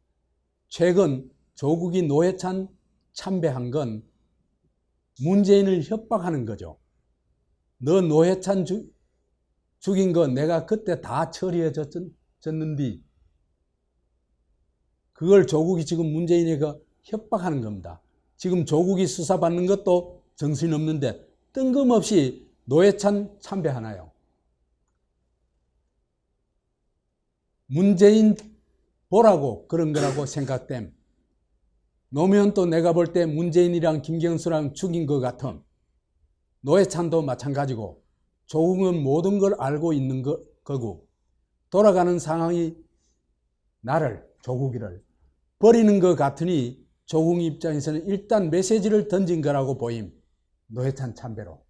최근 조국이 노회찬 참배한 건 문재인을 협박하는 거죠. 너 노회찬 죽인 거 내가 그때 다 처리해 줬는데 그걸 조국이 지금 문재인에게 협박하는 겁니다. 지금 조국이 수사받는 것도 정신없는데 뜬금없이 노회찬 참배하나요? 문재인 보라고 그런 거라고 생각됨. 노무현 또 내가 볼 때 문재인이랑 김경수랑 죽인 것 같음. 노회찬도 마찬가지고 조국은 모든 걸 알고 있는 거고 돌아가는 상황이 나를, 조국이를 버리는 것 같으니 조국 입장에서는 일단 메시지를 던진 거라고 보임. 노회찬 참배로.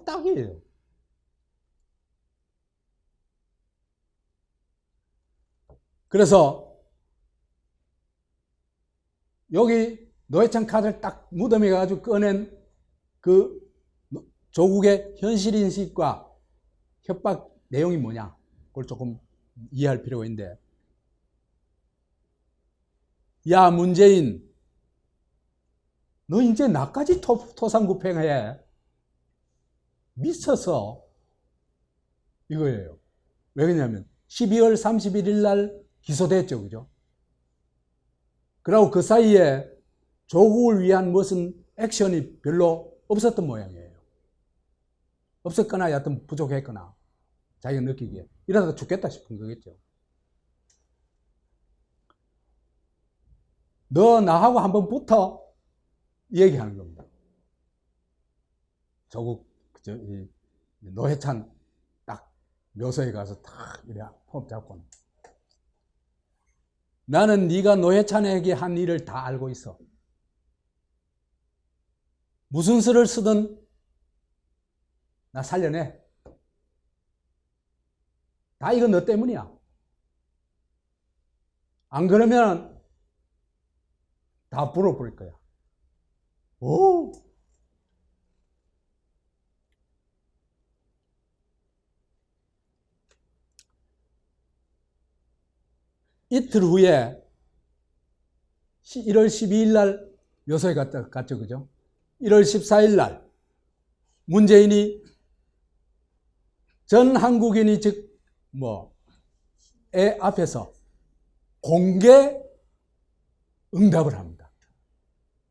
딱이에요. 그래서 여기 노회찬 카드를 딱 무덤에 가지고 꺼낸 그 조국의 현실인식과 협박 내용이 뭐냐, 그걸 조금 이해할 필요가 있는데, 야 문재인, 너 이제 나까지 토상구팽해? 미쳤어. 이거예요. 왜 그러냐면 12월 31일 날 기소됐죠, 그죠? 그리고 그 사이에 조국을 위한 무슨 액션이 별로 없었던 모양이에요. 없었거나 여하튼 부족했거나 자기가 느끼기에 이러다가 죽겠다 싶은 거겠죠. 너 나하고 한번 붙어, 얘기하는 겁니다. 조국 노회찬 딱 묘소에 가서 딱 이래 폼 잡고, 나는 네가 노회찬에게 한 일을 다 알고 있어. 무슨 수를 쓰든 나 살려내. 다 이건 너 때문이야. 안 그러면 다 불어버릴 거야. 오! 이틀 후에 1월 12일 날 묘소에 갔죠, 그죠? 1월 14일 날 문재인이 전 한국인이 애 앞에서 공개 응답을 합니다.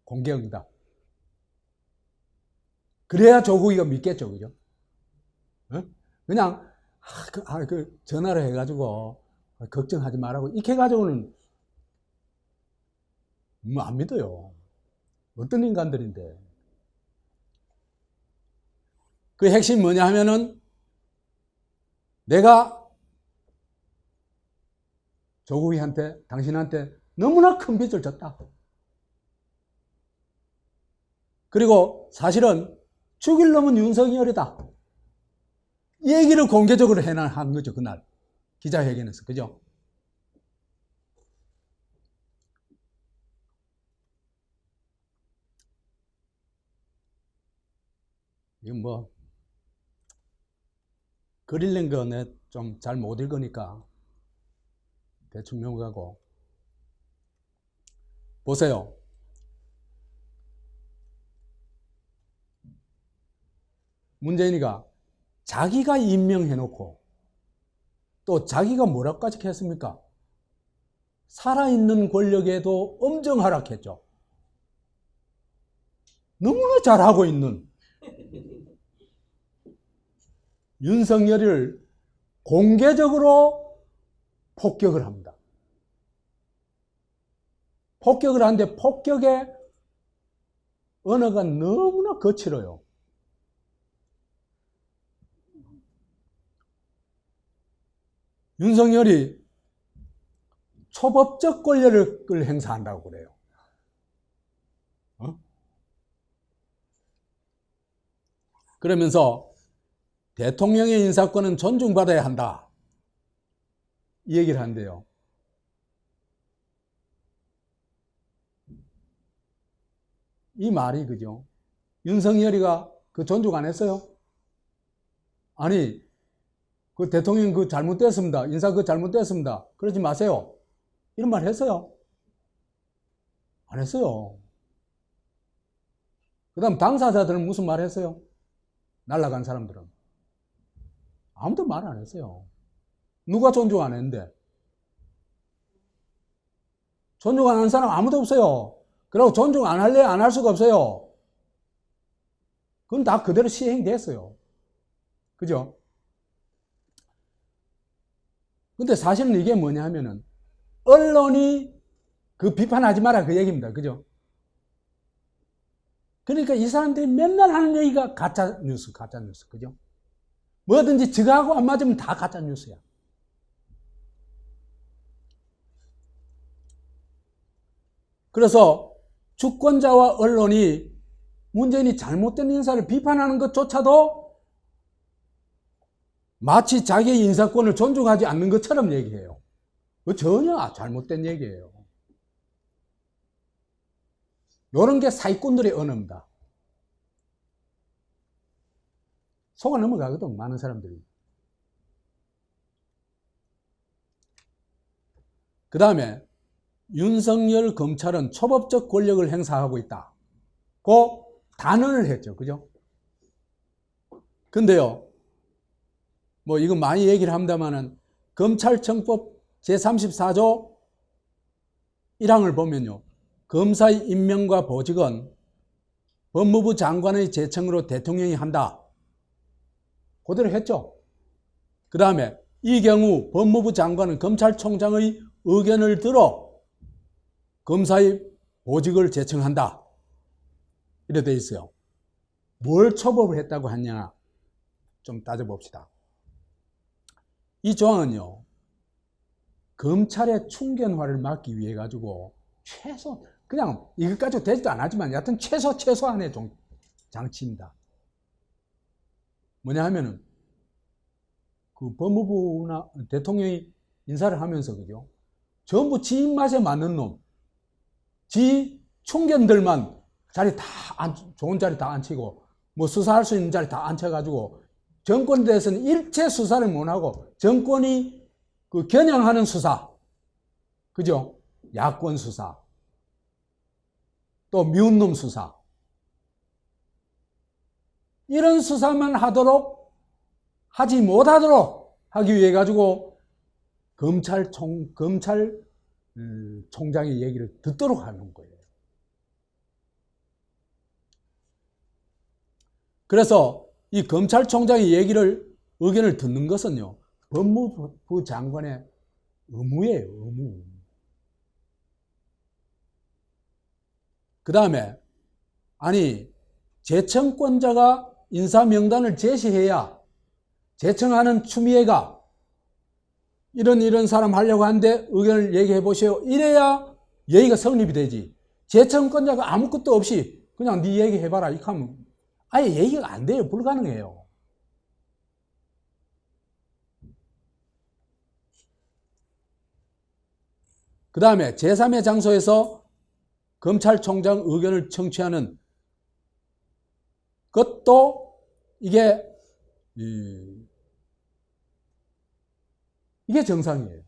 공개 응답. 그래야 조국이가 믿겠죠, 그죠? 그냥 전화를 해가지고 걱정하지 말라고 이렇게 해가지고는 안 믿어요. 어떤 인간들인데. 그 핵심이 뭐냐 하면은, 내가 조국이한테, 당신한테 너무나 큰 빚을 졌다. 그리고 사실은 죽일 놈은 윤석열이다. 이 얘기를 공개적으로 한 거죠, 그날. 기자회견에서. 그죠? 이건 그릴린 거 내 좀 잘 못 읽으니까 대충 넘어가고. 보세요. 문재인이가 자기가 임명해놓고 또 자기가 뭐라까지 했습니까? 살아있는 권력에도 엄청 하락했죠. 너무나 잘하고 있는 윤석열을 공개적으로 폭격을 합니다. 폭격을 하는데 폭격의 언어가 너무나 거칠어요. 윤석열이 초법적 권력을 행사한다고 그래요. 그러면서 대통령의 인사권은 존중받아야 한다, 이 얘기를 한대요. 이 말이, 그죠? 윤석열이가 그 존중 안 했어요? 아니, 그 대통령 그 잘못됐습니다. 인사 그 잘못됐습니다. 그러지 마세요. 이런 말 했어요? 안 했어요. 그 다음 당사자들은 무슨 말 했어요? 날아간 사람들은. 아무도 말 안 했어요. 누가 존중 안 했는데? 존중 안 하는 사람 아무도 없어요. 그리고 존중 안 할래? 안 할 수가 없어요. 그건 다 그대로 시행됐어요. 그죠? 근데 사실은 이게 뭐냐 하면은, 언론이 그 비판하지 마라, 그 얘기입니다. 그죠? 그러니까 이 사람들이 맨날 하는 얘기가 가짜 뉴스. 그죠? 뭐든지 저하고 안 맞으면 다 가짜 뉴스야. 그래서 주권자와 언론이 문재인이 잘못된 인사를 비판하는 것조차도 마치 자기의 인사권을 존중하지 않는 것처럼 얘기해요. 전혀 잘못된 얘기예요. 이런 게 사기꾼들의 언어입니다. 속아 넘어가거든, 많은 사람들이. 그 다음에 윤석열 검찰은 초법적 권력을 행사하고 있다. 그 단언을 했죠. 그죠? 근데요, 뭐 이거 많이 얘기를 합니다만은 검찰청법 제34조 1항을 보면요, 검사의 임명과 보직은 법무부 장관의 제청으로 대통령이 한다. 그대로 했죠. 그 다음에 이 경우 법무부 장관은 검찰총장의 의견을 들어 검사의 보직을 제청한다. 이래 돼 있어요. 뭘 초법을 했다고 하냐, 좀 따져봅시다. 이 조항은요, 검찰의 충견화를 막기 위해 가지고 최소, 그냥 이것까지 되지도 않았지만 여하튼 최소한의 장치입니다. 뭐냐 하면은 그 법무부나 대통령이 인사를 하면서, 그죠? 전부 지 입맛에 맞는 놈, 지 충견들만 좋은 자리 다 앉히고, 뭐 수사할 수 있는 자리 다 앉혀가지고, 정권에 대해서는 일체 수사를 못하고, 정권이 그 겨냥하는 수사, 그죠? 야권 수사, 또 미운 놈 수사, 이런 수사만 하지 못하도록 하기 위해 가지고 검찰총장의 얘기를 듣도록 하는 거예요. 그래서 이 검찰총장의 의견을 듣는 것은요, 법무부 장관의 의무예요, 의무. 그 다음에, 아니, 제청권자가 인사 명단을 제시해야 제청하는 추미애가 이런 사람 하려고 하는데 의견을 얘기해 보세요. 이래야 얘기가 성립이 되지. 제청권자가 아무것도 없이 그냥 네 얘기해봐라 이렇게 하면 아예 얘기가 안 돼요. 불가능해요. 그 다음에 제3의 장소에서 검찰총장 의견을 청취하는 것도 이게 정상이에요.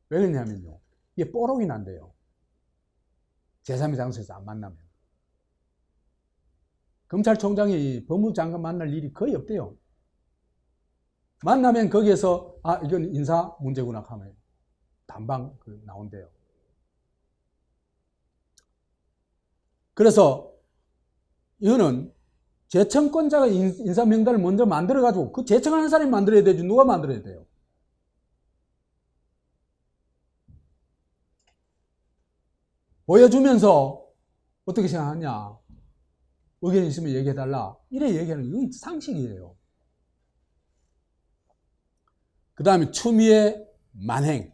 왜 그러냐면요, 이게 뽀록이 난대요. 제3의 장소에서 안 만나면. 검찰총장이 법무부 장관 만날 일이 거의 없대요. 만나면 거기에서 이건 인사 문제구나 하면 단방 나온대요. 그래서 이거는 제청권자가 인사 명단을 먼저 만들어가지고 그 제청하는 사람이 만들어야 되지 누가 만들어야 돼요? 보여주면서 어떻게 생각하냐, 의견 있으면 얘기해달라, 이래 얘기하는 이건 상식이에요. 그 다음에 추미애 만행.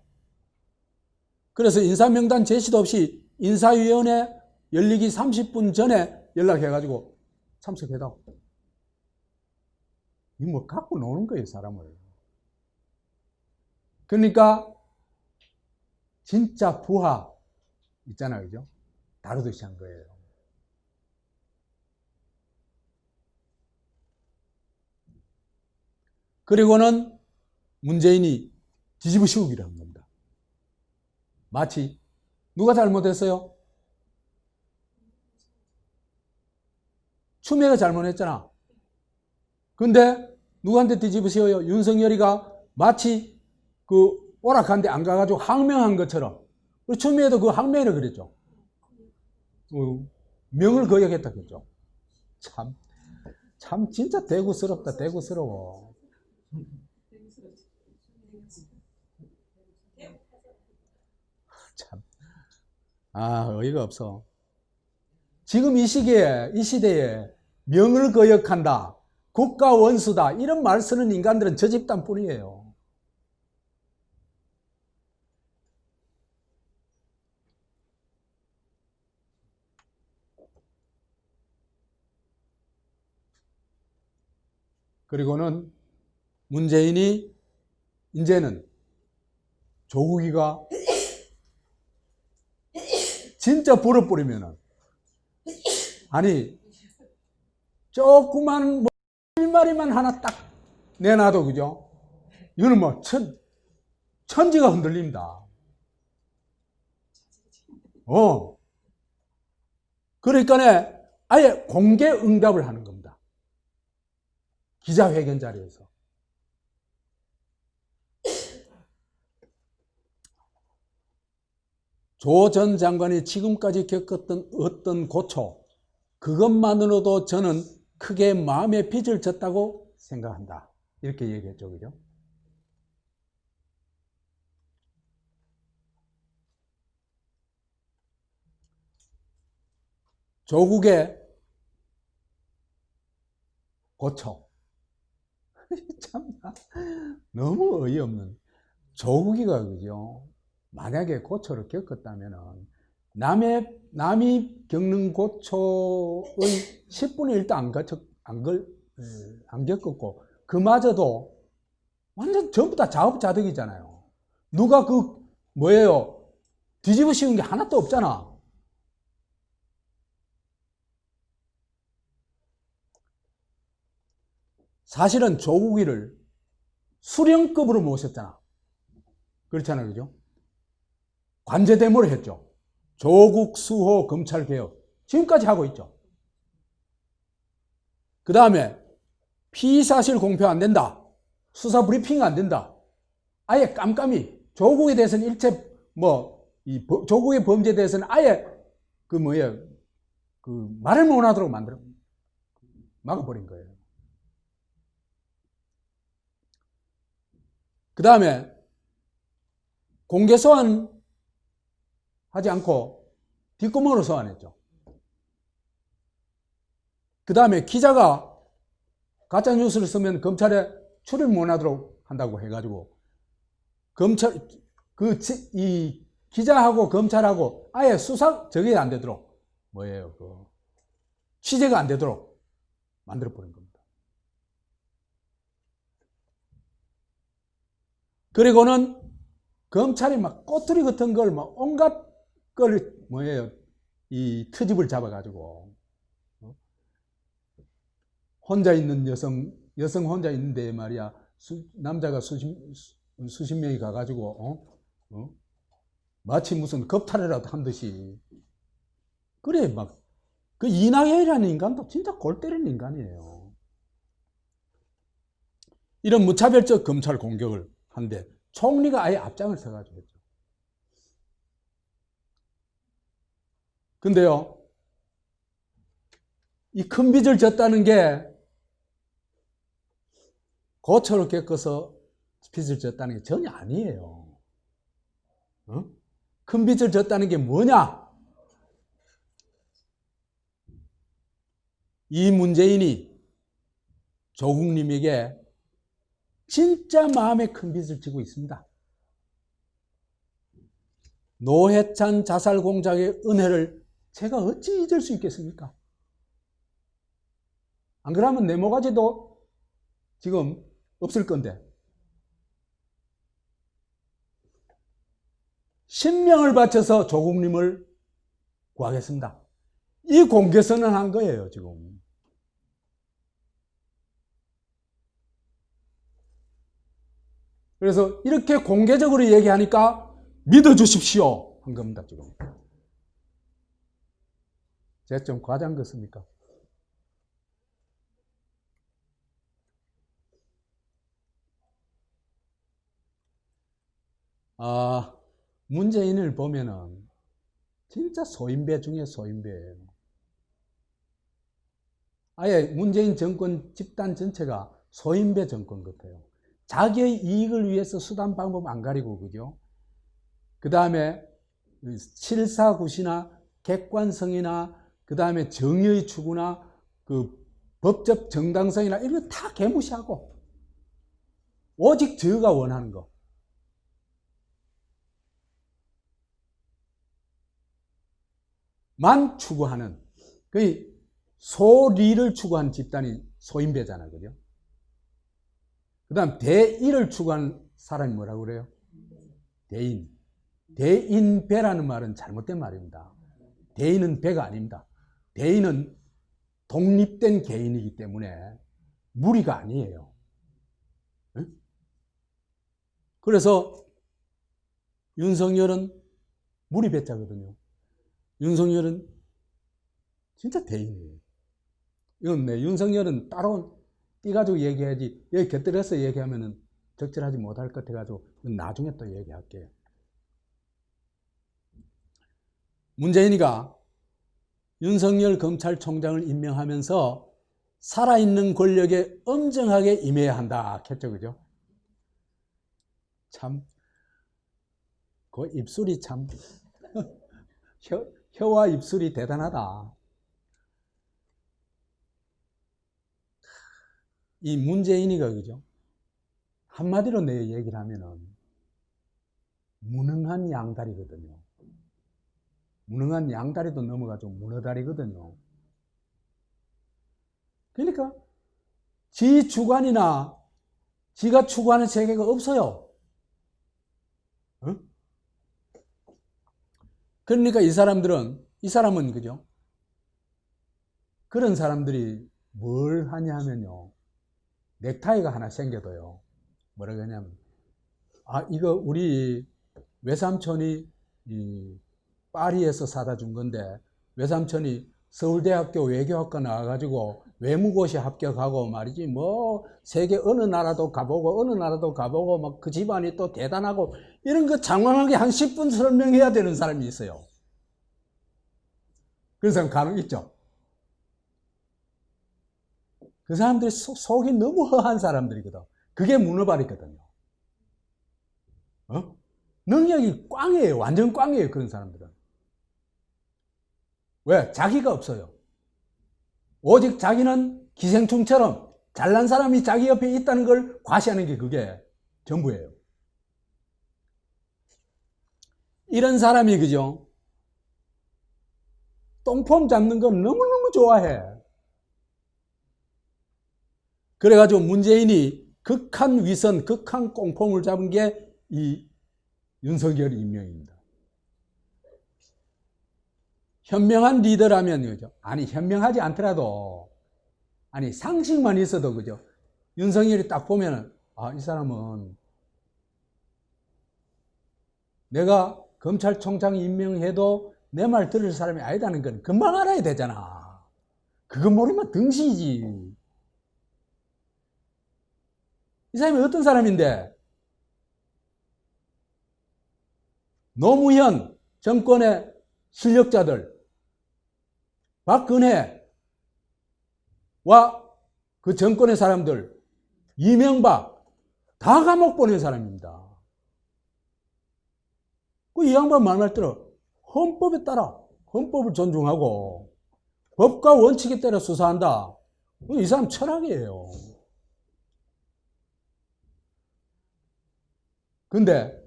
그래서 인사명단 제시도 없이 인사위원회 열리기 30분 전에 연락해가지고 참석해다오. 이거 뭐 갖고 노는 거예요, 사람을. 그러니까 진짜 부하 있잖아요, 그죠? 다루듯이 한 거예요. 그리고는 문재인이 뒤집어 씌우기를 한 겁니다. 마치 누가 잘못했어요? 추미애가 잘못했잖아. 근데 누구한테 뒤집어 씌워요? 윤석열이가 마치 그 오락한데 안 가가지고 항명한 것처럼. 우리 추미애도 그 항명이라고 그랬죠. 명을 거역했다 그랬죠. 참 진짜 대구스럽다, 대구스러워. 참, 어이가 없어. 지금 이 시대에 명을 거역한다, 국가 원수다, 이런 말 쓰는 인간들은 저 집단 뿐이에요. 그리고는 문재인이 이제는 조국이가 진짜 벌어버리면은, 아니 조그만 뭐 일마리만 하나 딱 내놔도, 그죠? 이거는 뭐 천지가 흔들립니다. 그러니까 아예 공개 응답을 하는 겁니다. 기자회견 자리에서. 조 전 장관이 지금까지 겪었던 어떤 고초, 그것만으로도 저는 크게 마음의 빚을 졌다고 생각한다. 이렇게 얘기했죠. 그죠? 조국의 고초. 참나, 너무 어이없는. 조국이가, 그죠? 만약에 고초를 겪었다면은, 남이 겪는 고초의 10분의 1도 안 겪었고, 그마저도 완전 전부 다 자업자득이잖아요. 누가 뒤집어 씌운 게 하나도 없잖아. 사실은 조국이를 수령급으로 모셨잖아. 그렇잖아요. 그죠? 관제대모를 했죠. 조국 수호 검찰개혁. 지금까지 하고 있죠. 그 다음에 피의사실 공표 안 된다. 수사 브리핑 안 된다. 아예 깜깜이. 조국에 대해서는 일체 조국의 범죄에 대해서는 아예 말을 못 하도록 막아버린 거예요. 그 다음에 공개 소환 하지 않고 뒷구멍으로 소환했죠. 그 다음에 기자가 가짜뉴스를 쓰면 검찰에 출입 못 하도록 한다고 해가지고 이 기자하고 검찰하고 아예 저게 안 되도록 취재가 안 되도록 만들어버린 겁니다. 그리고는 검찰이 막 꼬투리 같은 걸 온갖 걸 이 트집을 잡아가지고 혼자 있는 여성 혼자 있는데 말이야, 남자가 수십 명이 가가지고 마치 무슨 겁탈이라도 한 듯이. 그래, 그 이낙연이라는 인간도 진짜 골 때리는 인간이에요. 이런 무차별적 검찰 공격을 한데 총리가 아예 앞장을 서가지고 했죠. 근데요, 이 큰 빚을 졌다는 게 고초를 겪어서 빚을 졌다는 게 전혀 아니에요. 큰 빚을 졌다는 게 뭐냐? 이 문재인이 조국님에게 진짜 마음에 큰 빚을 지고 있습니다. 노회찬 자살 공작의 은혜를 제가 어찌 잊을 수 있겠습니까? 안 그러면 내 모가지도 지금 없을 건데. 신명을 바쳐서 조국님을 구하겠습니다. 이 공개선언을 한 거예요, 지금. 그래서 이렇게 공개적으로 얘기하니까 믿어주십시오 한 겁니다, 지금. 제가 좀 과장한 것입니까? 문재인을 보면은 진짜 소인배 중에 소인배예요. 아예 문재인 정권 집단 전체가 소인배 정권 같아요. 자기의 이익을 위해서 수단 방법 안 가리고, 그죠? 그 다음에 실사구시나 객관성이나 그 다음에 정의의 추구나 그 법적 정당성이나 이런 거 다 개무시하고 오직 저가 원하는 거. 만 추구하는, 소리를 추구하는 집단이 소인배잖아요. 그죠? 그 다음 대의를 추구하는 사람이 뭐라고 그래요? 대인. 대인배라는 말은 잘못된 말입니다. 대인은 배가 아닙니다. 대인은 독립된 개인이기 때문에 무리가 아니에요. 그래서 윤석열은 무리 배자거든요. 윤석열은 진짜 대인이에요. 이건 윤석열은 따로 띄가지고 얘기해야지, 여기 곁들여서 얘기하면은 적절하지 못할 것 같아가지고 나중에 또 얘기할게요. 문재인이가 윤석열 검찰총장을 임명하면서 살아있는 권력에 엄정하게 임해야 한다 했죠, 그죠? 참, 그 입술이 참 혀와 입술이 대단하다. 이 문재인이가 그죠? 한마디로 내 얘기를 하면은 무능한 양다리거든요. 무능한 양다리도 넘어가지고 문어다리거든요. 그러니까 지 주관이나 지가 추구하는 세계가 없어요. 어? 그러니까 이 사람은 그죠? 그런 사람들이 뭘 하냐 하면요. 넥타이가 하나 생겨도요. 뭐라고 하냐면, 이거 우리 외삼촌이 파리에서 사다 준 건데, 외삼촌이 서울대학교 외교학과 나와가지고 외무고시 합격하고 말이지, 뭐, 세계 어느 나라도 가보고, 막 그 집안이 또 대단하고, 이런 거 장황하게 한 10분 설명해야 되는 사람이 있어요. 그런 사람 간혹 있죠. 그 사람들이 속이 너무 허한 사람들이거든. 그게 문어발이거든요. 능력이 꽝이에요. 완전 꽝이에요. 그런 사람들은. 왜? 자기가 없어요. 오직 자기는 기생충처럼 잘난 사람이 자기 옆에 있다는 걸 과시하는 게 그게 전부예요. 이런 사람이 그죠? 똥폼 잡는 건 너무너무 좋아해. 그래가지고 문재인이 극한 위선, 극한 꽁폼을 잡은 게 이 윤석열 임명입니다. 현명한 리더라면 그죠? 아니 현명하지 않더라도 상식만 있어도 그죠? 윤석열이 딱 보면은 이 사람은 내가 검찰총장 임명해도 내 말 들을 사람이 아니다는 건 금방 알아야 되잖아. 그거 모르면 등신이지. 이 사람이 어떤 사람인데 노무현 정권의 실력자들, 박근혜와 그 정권의 사람들, 이명박 다 감옥 보낸 사람입니다. 이 양반 말만 들어 헌법에 따라 헌법을 존중하고 법과 원칙에 따라 수사한다. 이 사람 철학이에요. 근데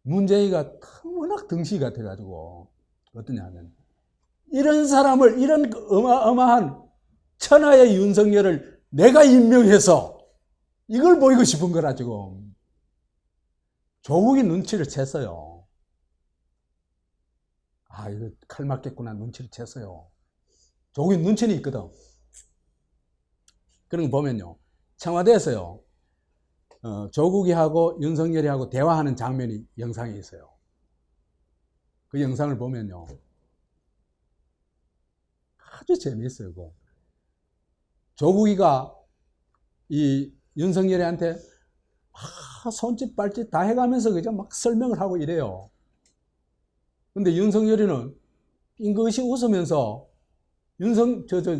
문재인이가 워낙 등시 같아가지고 어떠냐면 이런 사람을 이런 어마어마한 천하의 윤석열을 내가 임명해서 이걸 보이고 싶은 거라 지금. 조국이 눈치를 챘어요. 이거 칼 맞겠구나 눈치를 챘어요. 조국이 눈치는 있거든. 그런 거 보면요. 청와대에서요. 조국이 하고 윤석열이 하고 대화하는 장면이 영상에 있어요. 그 영상을 보면요. 아주 재미있어요. 그거. 조국이가 이 윤석열이한테 손짓 발짓 다 해가면서 그죠? 막 설명을 하고 이래요. 근데 윤석열이는 빙긋이 웃으면서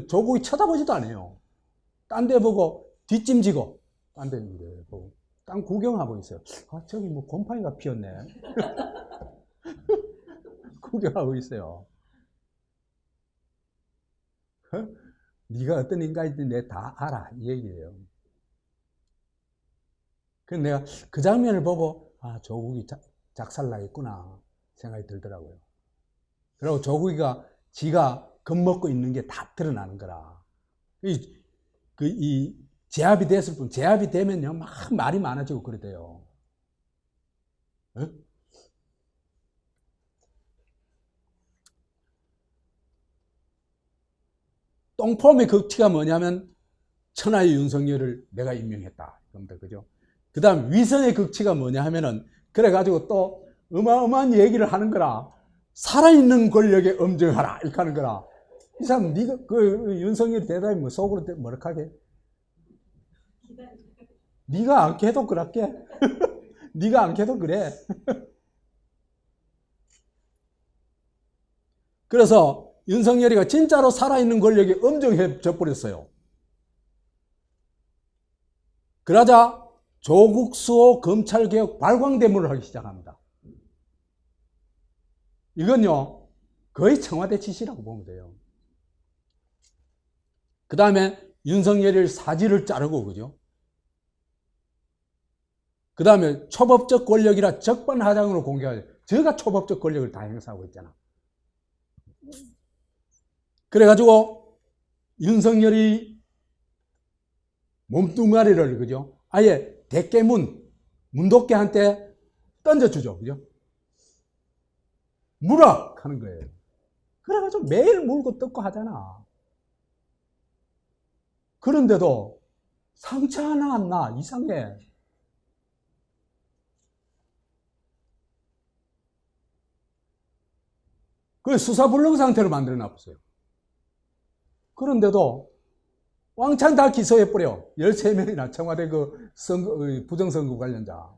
조국이 쳐다보지도 않아요. 딴 데 보고 뒷짐지고 딴 데 보고 땅 구경하고 있어요. 저기 뭐 곰팡이가 피었네. 구경하고 있어요. 네가 어떤 인간인지 내가 다 알아 이 얘기예요. 그래서 내가 그 장면을 보고 조국이 작살나겠구나 생각이 들더라고요. 그리고 조국이가 지가 겁먹고 있는 게 다 드러나는 거라. 이 제압이 됐을 뿐, 제압이 되면요, 막 말이 많아지고 그러대요. 어? 똥폼의 극치가 뭐냐면, 천하의 윤석열을 내가 임명했다. 그겁니다. 그죠? 그 다음 위선의 극치가 뭐냐 하면은, 그래가지고 또 어마어마한 얘기를 하는 거라. 살아있는 권력에 엄정하라. 이렇게 하는 거라. 이 사람, 니가, 윤석열이 대답이 뭐 속으로 뭐라 하게? 니가 안 캐도 그렇게? 니가 안 캐도 그래. 그래서 윤석열이가 진짜로 살아있는 권력에 엄정해져 버렸어요. 그러자 조국 수호 검찰개혁 발광대문을 하기 시작합니다. 이건요, 거의 청와대 지시라고 보면 돼요. 그 다음에 윤석열이 사지를 자르고, 그죠? 그 다음에 초법적 권력이라 적반하장으로 공개하죠. 저가 초법적 권력을 다 행사하고 있잖아. 그래가지고 윤석열이 몸뚱아리를, 그죠? 아예 대깨문, 문도깨한테 던져주죠. 그죠? 물어! 하는 거예요. 그래가지고 매일 물고 뜯고 하잖아. 그런데도 상처 하나 안 나. 이상해. 그 수사불능 상태로 만들어 놨어요. 그런데도 왕창 다 기소해버려. 13명이나 청와대 그 선거, 부정선거 관련자.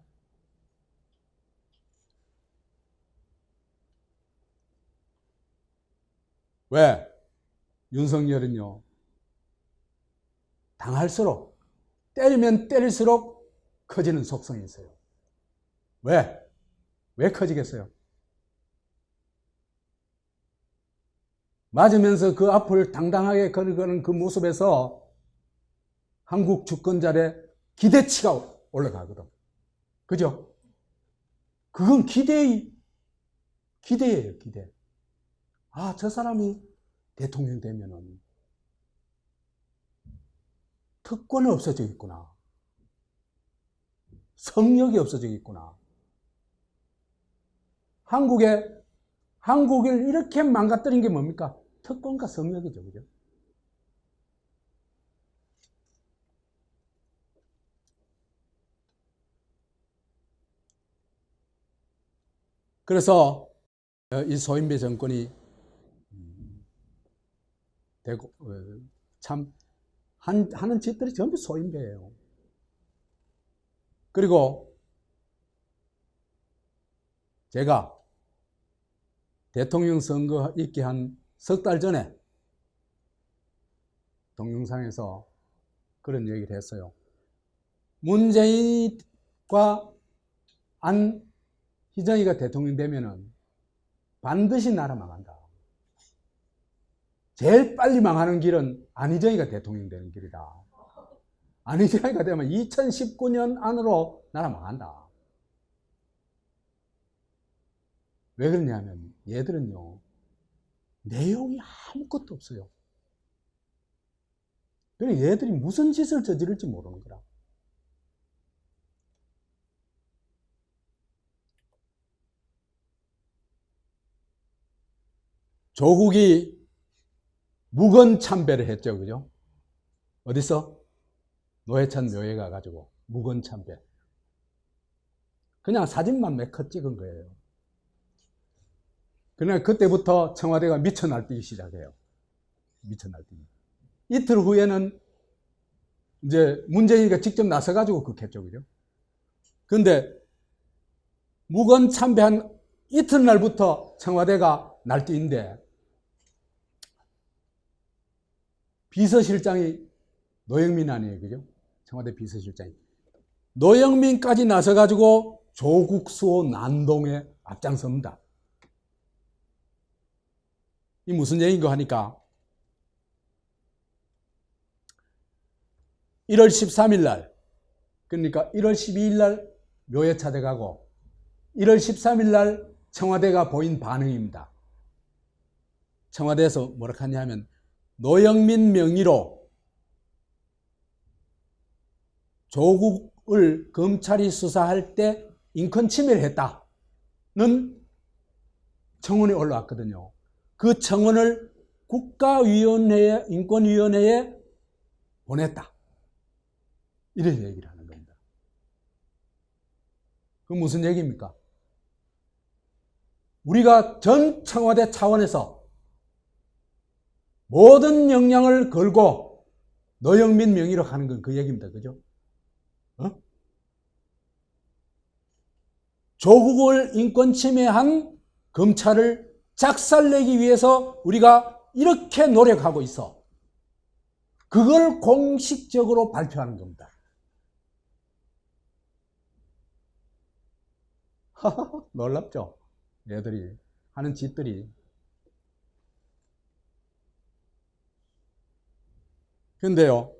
왜? 윤석열은요, 당할수록, 때리면 때릴수록 커지는 속성이 있어요. 왜? 왜 커지겠어요? 맞으면서 그 앞을 당당하게 걸어가는 그 모습에서 한국 주권자의 기대치가 올라가거든. 그죠? 그건 기대예요, 기대. 아, 저 사람이 대통령 되면은 특권은 없어지겠구나. 성역이 없어지겠구나. 한국을 이렇게 망가뜨린 게 뭡니까? 특권과 성역이죠. 그죠? 그래서 이 소인배 정권이 되고, 참 하는 짓들이 전부 소인배예요. 그리고 제가 대통령 선거 있기 한 석 달 전에 동영상에서 그런 얘기를 했어요. 문재인과 안희정이가 대통령 되면은 반드시 나라 망한다. 제일 빨리 망하는 길은 안희정이가 대통령 되는 길이다. 안희정이가 되면 2019년 안으로 나라 망한다. 왜 그러냐면 얘들은요, 내용이 아무것도 없어요. 그러니까 얘들이 무슨 짓을 저지를지 모르는 거라. 조국이 무건참배를 했죠. 그죠? 어디서? 노회찬 묘에 가가지고 무건참배. 그냥 사진만 몇 컷 찍은 거예요. 그러나 그때부터 청와대가 미쳐 날뛰기 시작해요. 미쳐 날뛰기. 이틀 후에는 이제 문재인이가 직접 나서가지고 그렇겠죠. 그죠? 근데 무건참배한 이튿날부터 청와대가 날뛰는데 비서실장이 노영민 아니에요. 그죠? 청와대 비서실장이. 노영민까지 나서가지고 조국 수호 난동에 앞장섭니다. 이 무슨 얘기인가 하니까 1월 13일 날, 그러니까 1월 12일 날 묘에 찾아가고 1월 13일 날 청와대가 보인 반응입니다. 청와대에서 뭐라 하냐 하면 노영민 명의로 조국을 검찰이 수사할 때 인권 침해를 했다는 청원이 올라왔거든요. 그 청원을 국가위원회에, 인권위원회에 보냈다. 이런 얘기를 하는 겁니다. 그 무슨 얘기입니까? 우리가 전 청와대 차원에서 모든 역량을 걸고 노영민 명의로 하는 건 그 얘기입니다. 그죠? 조국을 인권 침해한 검찰을 작살내기 위해서 우리가 이렇게 노력하고 있어. 그걸 공식적으로 발표하는 겁니다. 놀랍죠? 얘들이 하는 짓들이. 근데요,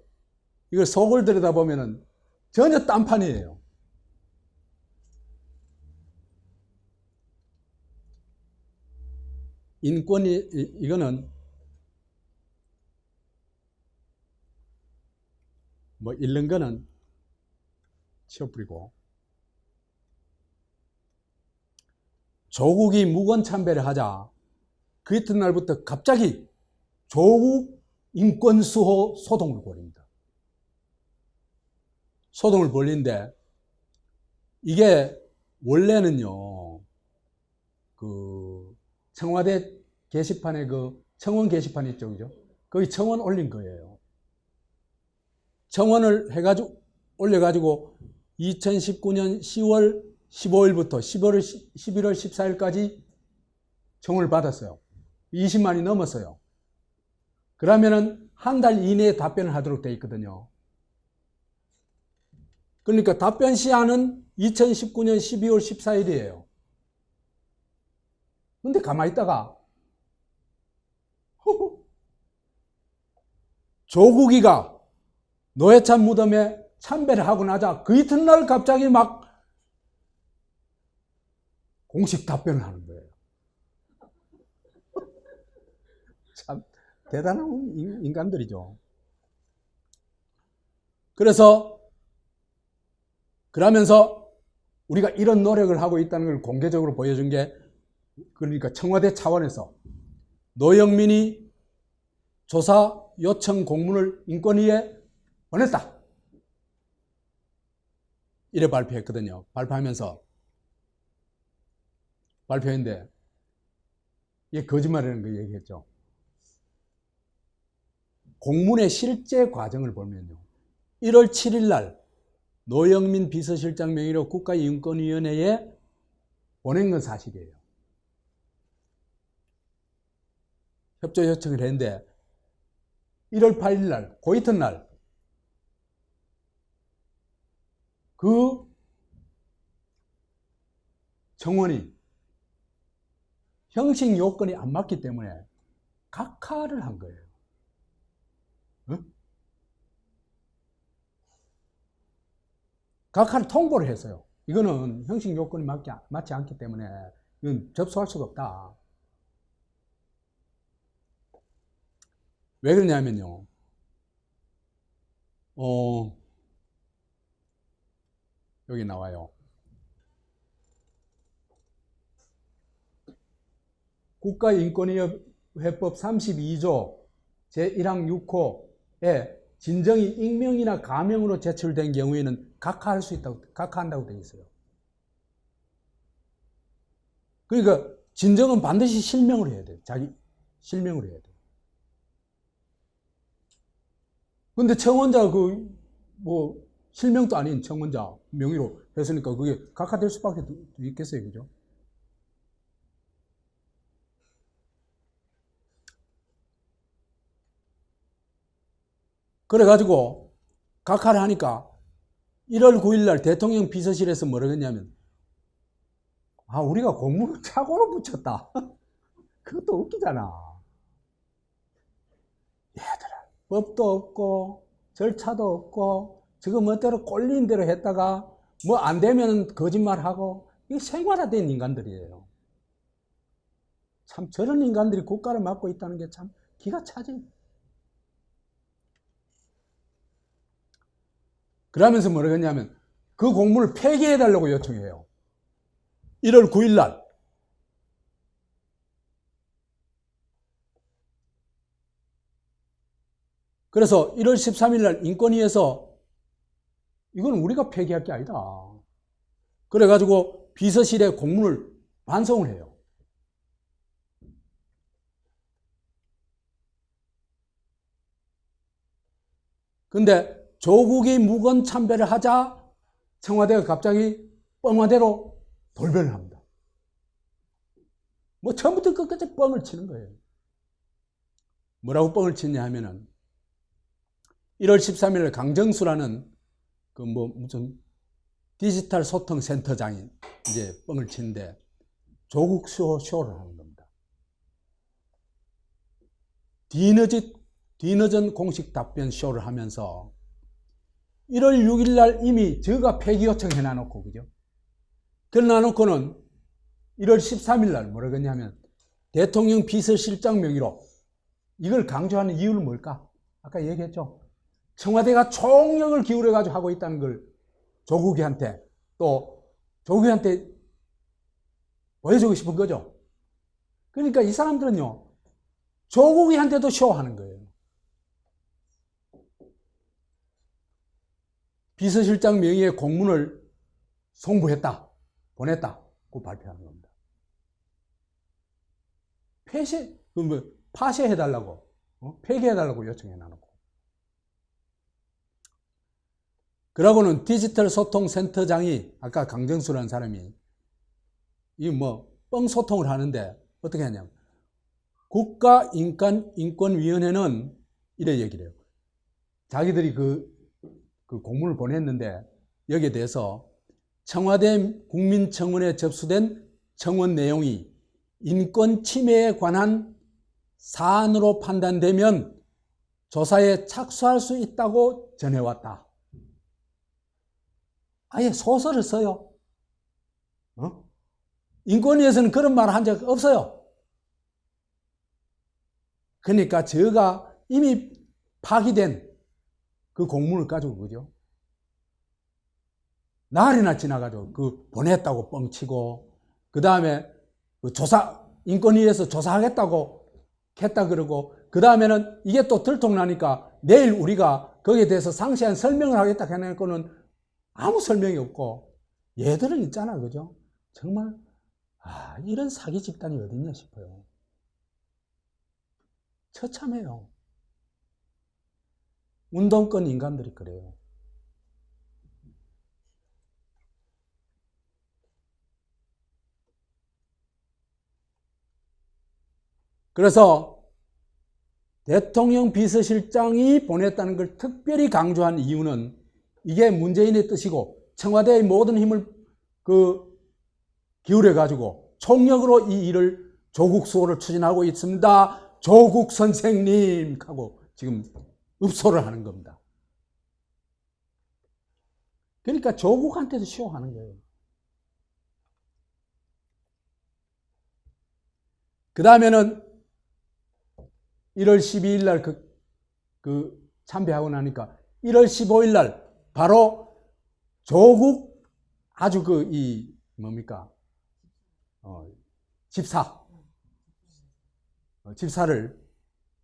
이걸 속을 들여다보면 전혀 딴판이에요. 인권이, 이거는 뭐 읽는 거는 치워버리고, 조국이 무건참배를 하자 그 이튿날부터 갑자기 조국 인권수호 소동을 벌입니다. 소동을 벌리는데 이게 원래는요, 그 청와대 게시판에 그 청원 게시판 있죠, 그죠? 거기 청원 올린 거예요. 청원을 해가지고 올려가지고 2019년 10월 15일부터 11월 14일까지 청원을 받았어요. 20만이 넘었어요. 그러면은 한 달 이내에 답변을 하도록 되어 있거든요. 그러니까 답변 시한은 2019년 12월 14일이에요. 근데 가만히 있다가 조국이가 노회찬 무덤에 참배를 하고 나자 그 이튿날 갑자기 막 공식 답변을 하는 거예요. 참 대단한 인간들이죠. 그러면서 우리가 이런 노력을 하고 있다는 걸 공개적으로 보여준 게, 그러니까 청와대 차원에서 노영민이 조사 요청 공문을 인권위에 보냈다. 이래 발표했거든요. 발표했는데 이게 거짓말이라는 거 얘기했죠. 공문의 실제 과정을 보면요, 1월 7일 날 노영민 비서실장 명의로 국가인권위원회에 보낸 건 사실이에요. 협조 요청을 했는데 1월 8일 날, 그 이튿날 그 청원이 형식 요건이 안 맞기 때문에 각하를 한 거예요. 응? 각하를 통보를 했어요. 이거는 형식 요건이 맞지 않기 때문에 이건 접수할 수가 없다. 왜 그러냐면요, 여기 나와요. 국가인권위회법 32조 제1항 6호에 진정이 익명이나 가명으로 제출된 경우에는 각하할 수 있다고, 각하한다고 되어 있어요. 그러니까 진정은 반드시 실명으로 해야 돼요. 자기 실명으로 해야 돼요. 근데 청원자 실명도 아닌 청원자 명의로 했으니까 그게 각하될 수밖에 있겠어요. 그죠? 그래가지고 각하를 하니까 1월 9일 날 대통령 비서실에서 뭐라고 했냐면, 우리가 공문을 착오로 붙였다. 그것도 웃기잖아. 얘들아, 법도 없고 절차도 없고 지금 멋대로 꼴린 대로 했다가 뭐 안 되면 거짓말하고, 이게 생활화된 인간들이에요. 참 저런 인간들이 국가를 맡고 있다는 게 참 기가 차지. 그러면서 뭐라고 했냐면 그 공문을 폐기해달라고 요청해요. 1월 9일 날. 그래서 1월 13일 날 인권위에서 이건 우리가 폐기할 게 아니다. 그래가지고 비서실에 공문을 반송을 해요. 근데 조국이 무건 참배를 하자 청와대가 갑자기 뻥화대로 돌변을 합니다. 뭐 처음부터 끝까지 뻥을 치는 거예요. 뭐라고 뻥을 치냐 하면은 1월 13일 강정수라는 그 뭐 무슨 디지털 소통 센터장이 이제 뻥을 치는데 조국 쇼를 하는 겁니다. 뒤늦은 공식 답변 쇼를 하면서 1월 6일 날 이미 저가 폐기 요청 해놔놓고, 그죠? 그래놔놓고는 1월 13일 날 뭐라고 했냐면 대통령 비서실장 명의로 이걸 강조하는 이유는 뭘까? 아까 얘기했죠. 청와대가 총력을 기울여가지고 하고 있다는 걸 조국이한테 또 조국이한테 보여주고 싶은 거죠. 그러니까 이 사람들은요, 조국이한테도 쇼하는 거예요. 비서실장 명의의 공문을 송부했다, 보냈다고 발표하는 겁니다. 파쇄해달라고, 폐기해달라고 요청해놔놓고. 그러고는 디지털 소통센터장이 아까 강정수라는 사람이 이 뭐 뻥소통을 하는데 어떻게 하냐면 국가인권위원회는 이래 얘기를 해요. 자기들이 그 공문을 보냈는데 여기에 대해서 청와대 국민청원에 접수된 청원 내용이 인권 침해에 관한 사안으로 판단되면 조사에 착수할 수 있다고 전해왔다. 아예 소설을 써요. 인권위에서는 그런 말을 한 적 없어요. 그러니까 저가 이미 파기된 그 공문을 가지고, 그죠? 나흘이나 지나가지고 그 보냈다고 뻥치고, 그 다음에 그 인권위에서 조사하겠다고 했다 그러고, 그 다음에는 이게 또 들통나니까 내일 우리가 거기에 대해서 상세한 설명을 하겠다 해놓고는 아무 설명이 없고, 얘들은 있잖아, 그죠? 정말, 이런 사기 집단이 어딨냐 싶어요. 처참해요. 운동권 인간들이 그래요. 그래서 대통령 비서실장이 보냈다는 걸 특별히 강조한 이유는 이게 문재인의 뜻이고 청와대의 모든 힘을 기울여가지고 총력으로 이 일을 조국 수호를 추진하고 있습니다. 조국 선생님 하고 지금 읍소를 하는 겁니다. 그러니까 조국한테도 쇼하는 거예요. 그 다음에는 1월 12일 날 참배하고 나니까 1월 15일 날 바로 조국 아주 집사를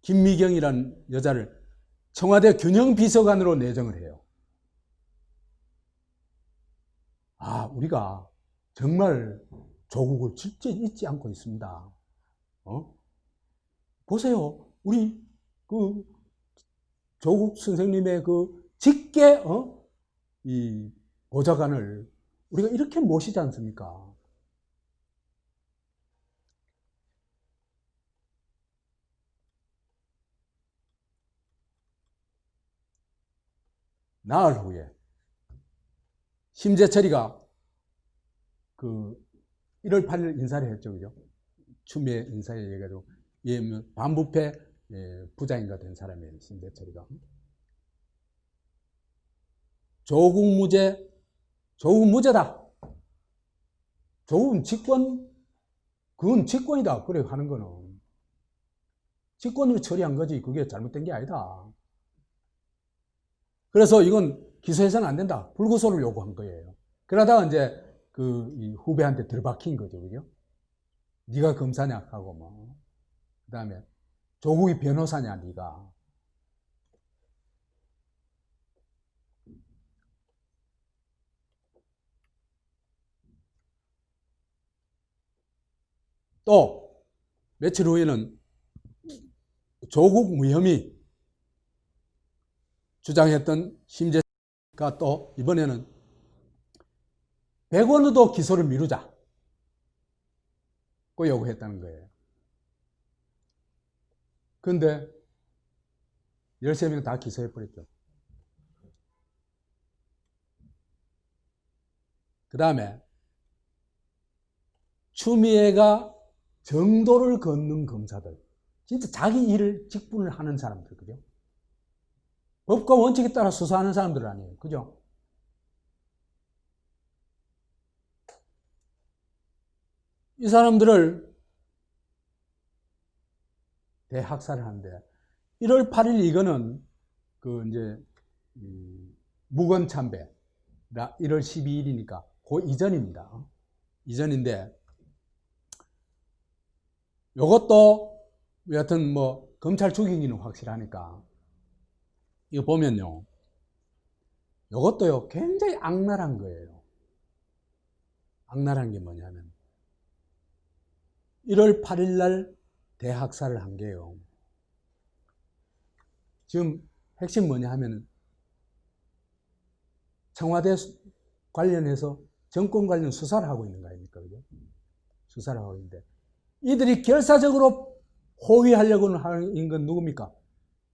김미경이라는 여자를 청와대 균형비서관으로 내정을 해요. 우리가 정말 조국을 진짜 잊지 않고 있습니다. 보세요. 우리 조국 선생님의 직계 이 보좌관을 우리가 이렇게 모시지 않습니까? 나흘 후에 심재철이가 1월 8일 인사를 했죠, 그죠? 추미애 인사에 해가지고 반부패 부장인가 된 사람이에요, 심재철이가. 조국 무죄다. 조국은 그건 직권이다. 그래 하는 거는 직권으로 처리한 거지 그게 잘못된 게 아니다. 그래서 이건 기소해서는 안 된다. 불구소를 요구한 거예요. 그러다가 이제 이 후배한테 들박힌 거죠. 그죠? 네가 검사냐 하고 뭐. 그 다음에 조국이 변호사냐 네가. 또 며칠 후에는 조국 무혐의 주장했던 심재가 또 이번에는 백원우도 기소를 미루자 고 요구했다는 거예요. 그런데 13명 다 기소해버렸죠. 그 다음에 추미애가 정도를 걷는 검사들, 진짜 자기 일을 직분을 하는 사람들, 그죠? 법과 원칙에 따라 수사하는 사람들 아니에요. 그죠? 이 사람들을 대학살을 하는데 1월 8일 이거는 이제 무건 참배 1월 12일이니까 그 이전입니다. 이전인데 요것도 여하튼 뭐 검찰 죽이기는 확실하니까 이거 보면요. 요것도요 굉장히 악랄한 거예요. 악랄한 게 뭐냐면 1월 8일 날 대학살을 한 게요. 지금 핵심 뭐냐 하면은 청와대 관련해서 정권 관련 수사를 하고 있는 거 아닙니까? 그죠? 수사를 하고 있는데 이들이 결사적으로 호위하려고 하는 건 누굽니까?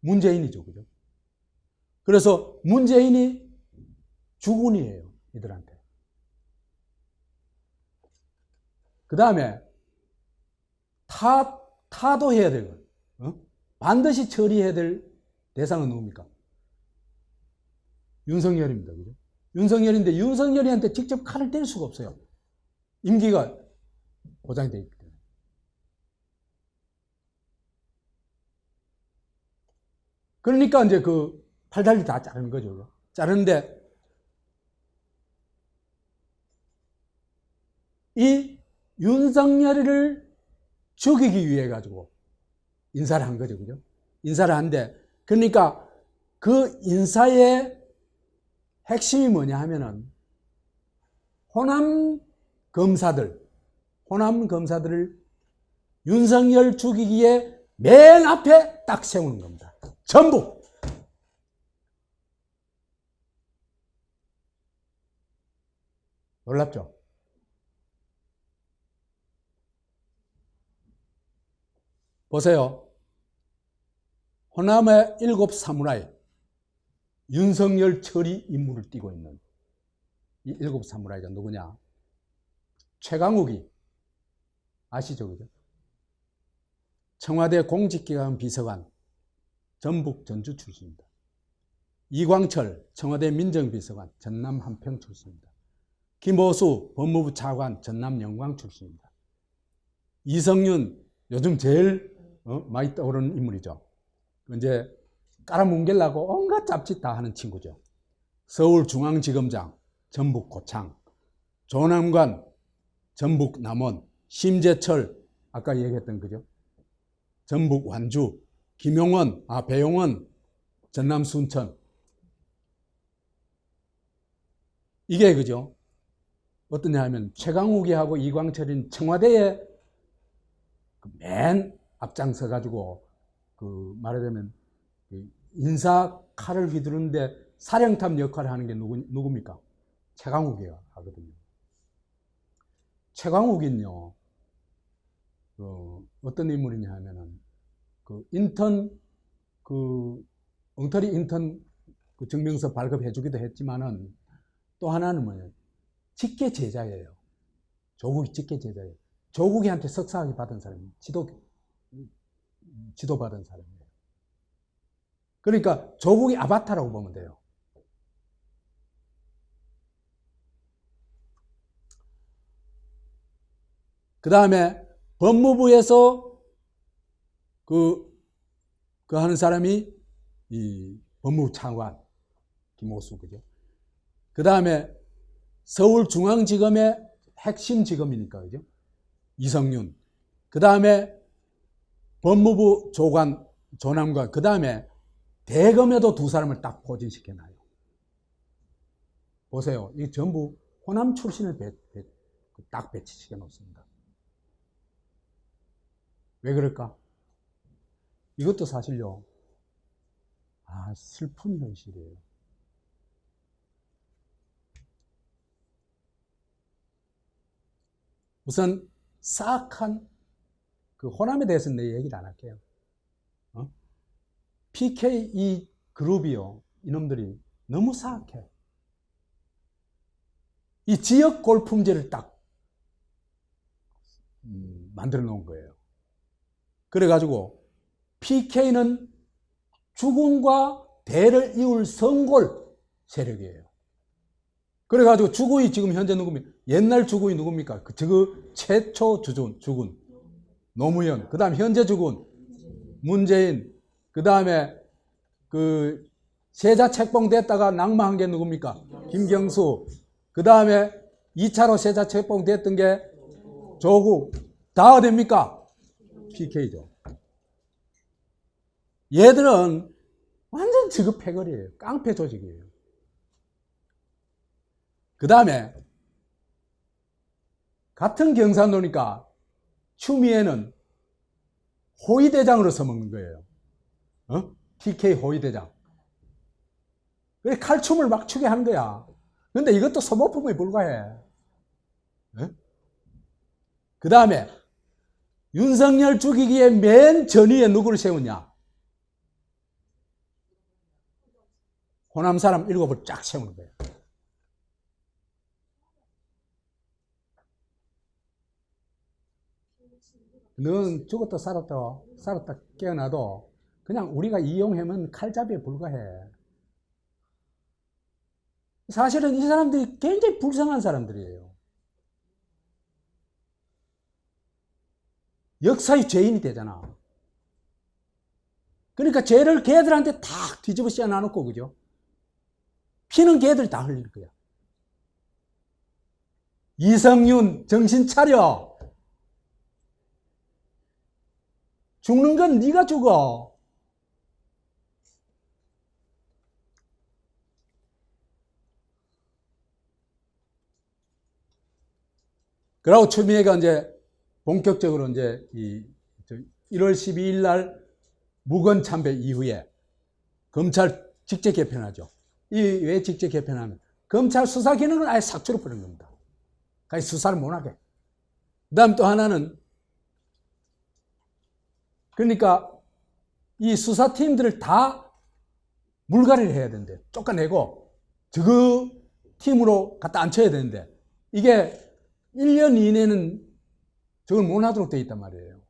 문재인이죠. 그죠? 그래서 문재인이 주군이에요. 이들한테. 그 다음에 타도해야 되고 반드시 처리해야 될 대상은 누굽니까? 윤석열입니다. 그죠? 윤석열인데 윤석열이한테 직접 칼을 뗄 수가 없어요. 임기가 보장이 되어 있기 때문에. 그러니까 이제 팔다리 다 자르는 거죠. 자르는데 이 윤석열을 죽이기 위해 가지고 인사를 한 거죠. 그죠? 인사를 한데 그러니까 그 인사의 핵심이 뭐냐 하면은 호남 검사들을 윤석열 죽이기에 맨 앞에 딱 세우는 겁니다. 전부. 놀랍죠? 보세요. 호남의 7 사무라이, 윤석열 처리 임무를 띠고 있는 이 7 사무라이가 누구냐? 최강욱이 아시죠? 그죠? 청와대 공직기관 비서관, 전북 전주 출신입니다. 이광철 청와대 민정비서관, 전남 한평 출신입니다. 김호수 법무부 차관, 전남 영광 출신입니다. 이성윤 요즘 제일 많이 떠오르는 인물이죠. 이제 깔아뭉개려고 온갖 잡짓 다 하는 친구죠. 서울중앙지검장, 전북 고창, 조남관, 전북 남원, 심재철, 아까 얘기했던 그죠? 전북 완주, 김용원, 배용원, 전남 순천. 이게 그죠? 어떠냐 하면 최강욱이하고 이광철인 청와대에 맨 앞장서 가지고 말하자면 인사 칼을 휘두르는데 사령탑 역할을 하는 게 누굽니까? 최강욱이 하거든요. 최강욱은요, 어떤 인물이냐 하면은, 엉터리 인턴 증명서 발급해주기도 했지만은, 또 하나는 뭐냐면, 직계 제자예요. 조국이 직계 제자예요. 조국이한테 석사학위 받은 사람이 지도받은 사람이에요. 그러니까 조국이 아바타라고 보면 돼요. 그 다음에 법무부에서 하는 사람이 이 법무부 차관 김호수, 그죠? 그 다음에 서울중앙지검의 핵심 지검이니까, 그죠? 이성윤. 그 다음에 법무부 조관, 조남관. 그 다음에 대검에도 두 사람을 딱 포진시켜놔요. 보세요. 이 전부 호남 출신을 딱 배치시켜 놓습니다. 왜 그럴까? 이것도 사실요, 슬픈 현실이에요. 우선 싸악한 그 호남에 대해서는 내 얘기를 안 할게요. PK 이 그룹이요, 이놈들이 너무 사악해. 이 지역 골품제를 딱 만들어 놓은 거예요. 그래가지고 PK는 주군과 대를 이을 성골 세력이에요. 그래가지고 주군이 지금 현재 누굽니까? 옛날 주군이 누굽니까? 그 최초 주군 노무현. 그 다음 현재 주군 문재인. 그 다음에 그 세자 책봉 됐다가 낙마한 게 누굽니까? 김경수. 그 다음에 2차로 세자 책봉 됐던 게 조국. 다 어딥니까? PK죠. 얘들은 완전 지급 패거리예요. 깡패 조직이에요. 그 다음에 같은 경산도니까 추미애는 호위대장으로 써먹는 거예요. PK 호위대장. 그래 칼춤을 막 추게 한 거야. 근데 이것도 소모품에 불과해. 그 다음에 윤석열 죽이기에 맨 전위에 누구를 세우냐? 호남 사람 7을 쫙 세우는 거예요. 넌 죽었다 살았다 깨어나도 그냥 우리가 이용하면 칼잡이에 불과해. 사실은 이 사람들이 굉장히 불쌍한 사람들이에요. 역사의 죄인이 되잖아. 그러니까 죄를 걔들한테 다 뒤집어 씌워 놔놓고, 그죠? 피는 걔들 다 흘릴 거야. 이성윤, 정신 차려. 죽는 건 네가 죽어. 그러고 추미애가 이제 본격적으로 이제 1월 12일 날 무건 참배 이후에 검찰 직제 개편하죠. 왜 직제 개편하면 검찰 수사 기능을 아예 싹 줄여버린 겁니다. 그러니까 수사를 못하게. 그 다음 또 하나는 그러니까 이 수사팀들을 다 물갈이를 해야 되는데 쫓아내고 저 팀으로 갖다 앉혀야 되는데 이게 1년 이내는 저걸 못 하도록 되어 있단 말이에요.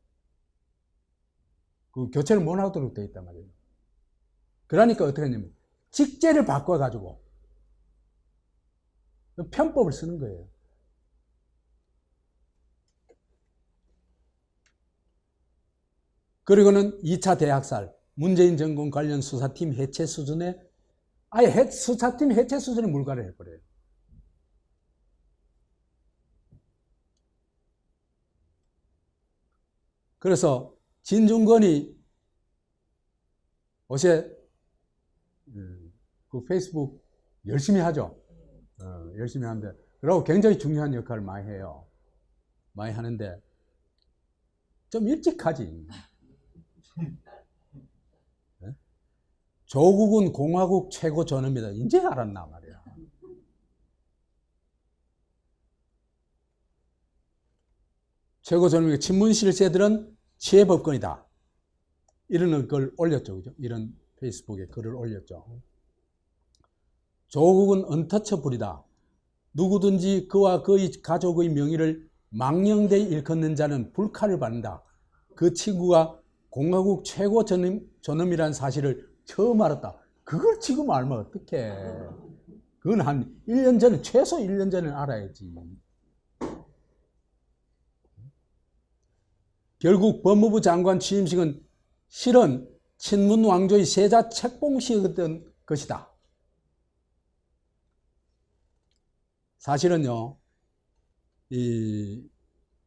그 교체를 못 하도록 되어 있단 말이에요. 그러니까 어떻게 했냐면 직제를 바꿔가지고 편법을 쓰는 거예요. 그리고는 2차 대학살, 문재인 정권 관련 수사팀 해체 수준에 아예 수사팀 해체 수준에 물갈이를 해버려요. 그래서 진중권이 어제 그 페이스북 열심히 하죠. 열심히 하는데 그리고 굉장히 중요한 역할을 많이 해요. 많이 하는데 좀 일찍 하지. 조국은 공화국 최고 전우입니다. 이제 알았나 말이야. 최고 전우입니다. 친문 실세들은 치해법권이다. 이런 걸 올렸죠. 그죠? 이런 페이스북에 글을 올렸죠. 조국은 언터처블이다. 누구든지 그와 그의 가족의 명의를 망령되이 일컫는 자는 불칼을 받는다. 그 친구가 공화국 최고 전엄이라는 사실을 처음 알았다. 그걸 지금 알면 어떡해. 그건 한 1년 전에, 최소 1년 전에 알아야지. 결국 법무부 장관 취임식은 실은 친문 왕조의 세자 책봉식이었던 것이다. 사실은요, 이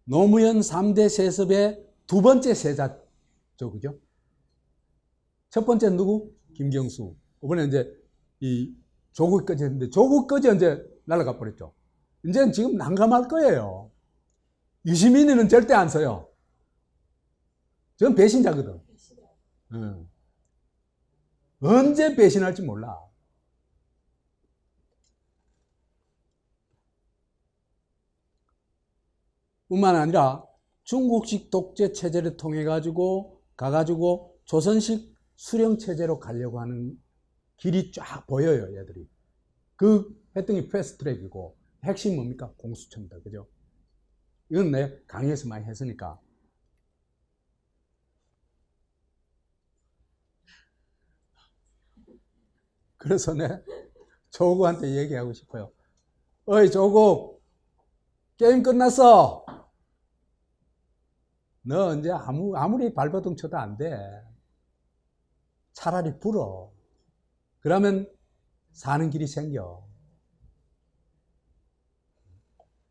노무현 3대 세습의 두 번째 세자죠, 그죠? 첫 번째 누구? 김경수. 이번에 이제 이 조국까지 했는데, 조국까지 이제 날아가 버렸죠. 이제는 지금 난감할 거예요. 유시민이는 절대 안 써요. 저는 배신자거든. 언제 배신할지 몰라. 뿐만 아니라 중국식 독재 체제를 통해 가가지고 조선식 수령 체제로 가려고 하는 길이 쫙 보여요, 얘들이. 그 했더니 패스트트랙이고 핵심 뭡니까? 공수처입니다, 그죠? 이건 내 강의에서 많이 했으니까. 그래서 내 조국한테 얘기하고 싶어요. 어이 조국, 게임 끝났어. 너 이제 아무리 발버둥 쳐도 안 돼. 차라리 불어. 그러면 사는 길이 생겨.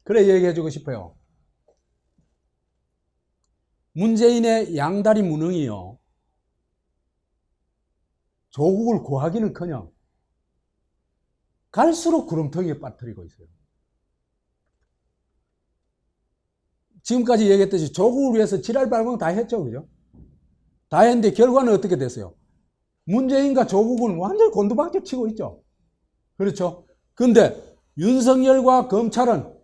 그래 얘기해주고 싶어요. 문재인의 양다리 무능이요, 조국을 구하기는커녕 갈수록 구름텅이에 빠뜨리고 있어요. 지금까지 얘기했듯이 조국을 위해서 지랄 발광 다 했죠, 그죠? 다 했는데 결과는 어떻게 됐어요? 문재인과 조국은 완전히 곤두박질 치고 있죠. 그렇죠? 근데 윤석열과 검찰은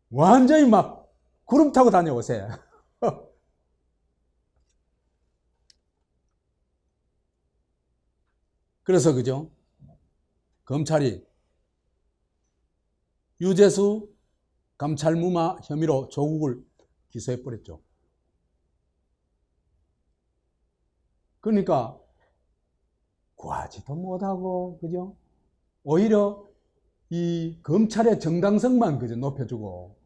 완전히 막 구름 타고 다녀오세요. 그래서 그죠? 검찰이 유재수 감찰 무마 혐의로 조국을 기소해버렸죠. 그러니까 구하지도 못하고, 그죠? 오히려 이 검찰의 정당성만 그죠 높여주고,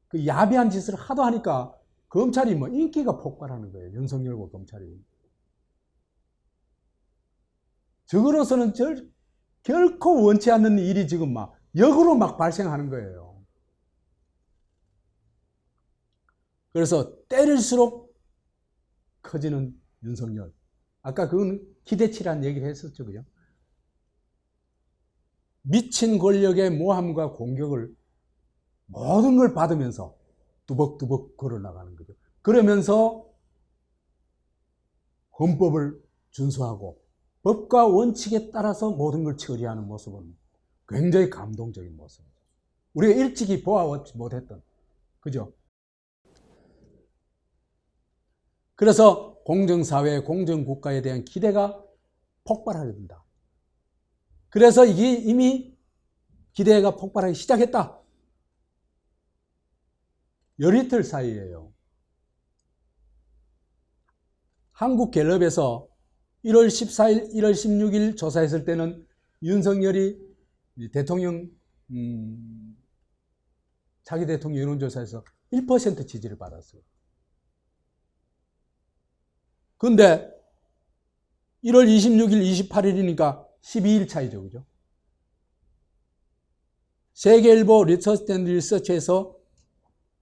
그 야비한 짓을 하도 하니까 검찰이 뭐 인기가 폭발하는 거예요. 윤석열과 검찰이. 적으로서는 결코 원치 않는 일이 지금 막 역으로 막 발생하는 거예요. 그래서 때릴수록 커지는 윤석열. 아까 그건 기대치라는 얘기를 했었죠, 그죠? 미친 권력의 모함과 공격을 모든 걸 받으면서 뚜벅뚜벅 걸어나가는 거죠. 그러면서 헌법을 준수하고 법과 원칙에 따라서 모든 걸 처리하는 모습은 굉장히 감동적인 모습이죠. 우리가 일찍이 보아오지 못했던, 그죠? 그래서 공정사회, 공정국가에 대한 기대가 폭발하게 된다. 그래서 이게 이미 기대가 폭발하기 시작했다. 열이틀 사이에요. 한국갤럽에서 1월 14일, 1월 16일 조사했을 때는 윤석열이 대통령, 차기 대통령 여론조사에서 1% 지지를 받았어요. 근데 1월 26일, 28일이니까 12일 차이죠, 그죠? 세계일보 리서치에서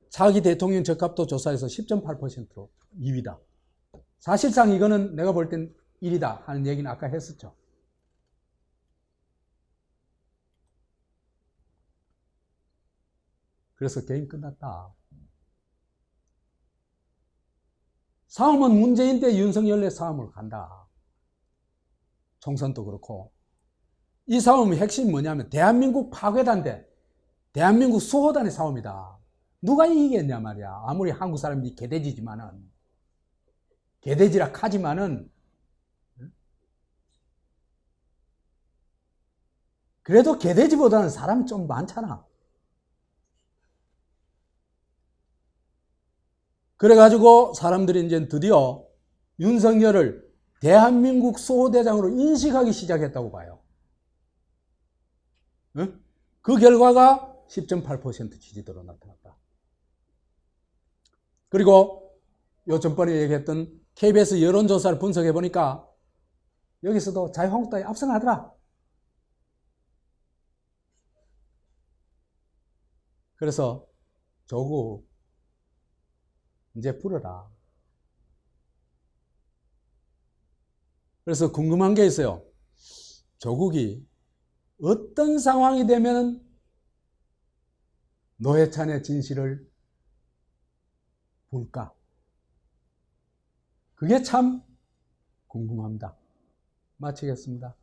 차기 대통령 적합도 조사에서 10.8%로 2위다. 사실상 이거는 내가 볼 땐 1위다 하는 얘기는 아까 했었죠. 그래서 게임 끝났다. 싸움은 문재인 대 윤석열의 싸움으로 간다. 총선도 그렇고. 이 싸움의 핵심이 뭐냐면 대한민국 파괴단 대 대한민국 수호단의 싸움이다. 누가 이기겠냐 말이야. 아무리 한국 사람이 개돼지지만은, 개돼지라 하지만은, 그래도 개돼지보다는 사람이 좀 많잖아. 그래가지고 사람들이 이제 드디어 윤석열을 대한민국 수호대장으로 인식하기 시작했다고 봐요. 그 결과가 10.8% 지지도로 나타났다. 그리고 요 전번에 얘기했던 KBS 여론조사를 분석해 보니까 여기서도 자유한국당이 앞서가더라. 그래서 조국 이제 풀어라. 그래서 궁금한 게 있어요. 조국이 어떤 상황이 되면 노회찬의 진실을 볼까? 그게 참 궁금합니다. 마치겠습니다.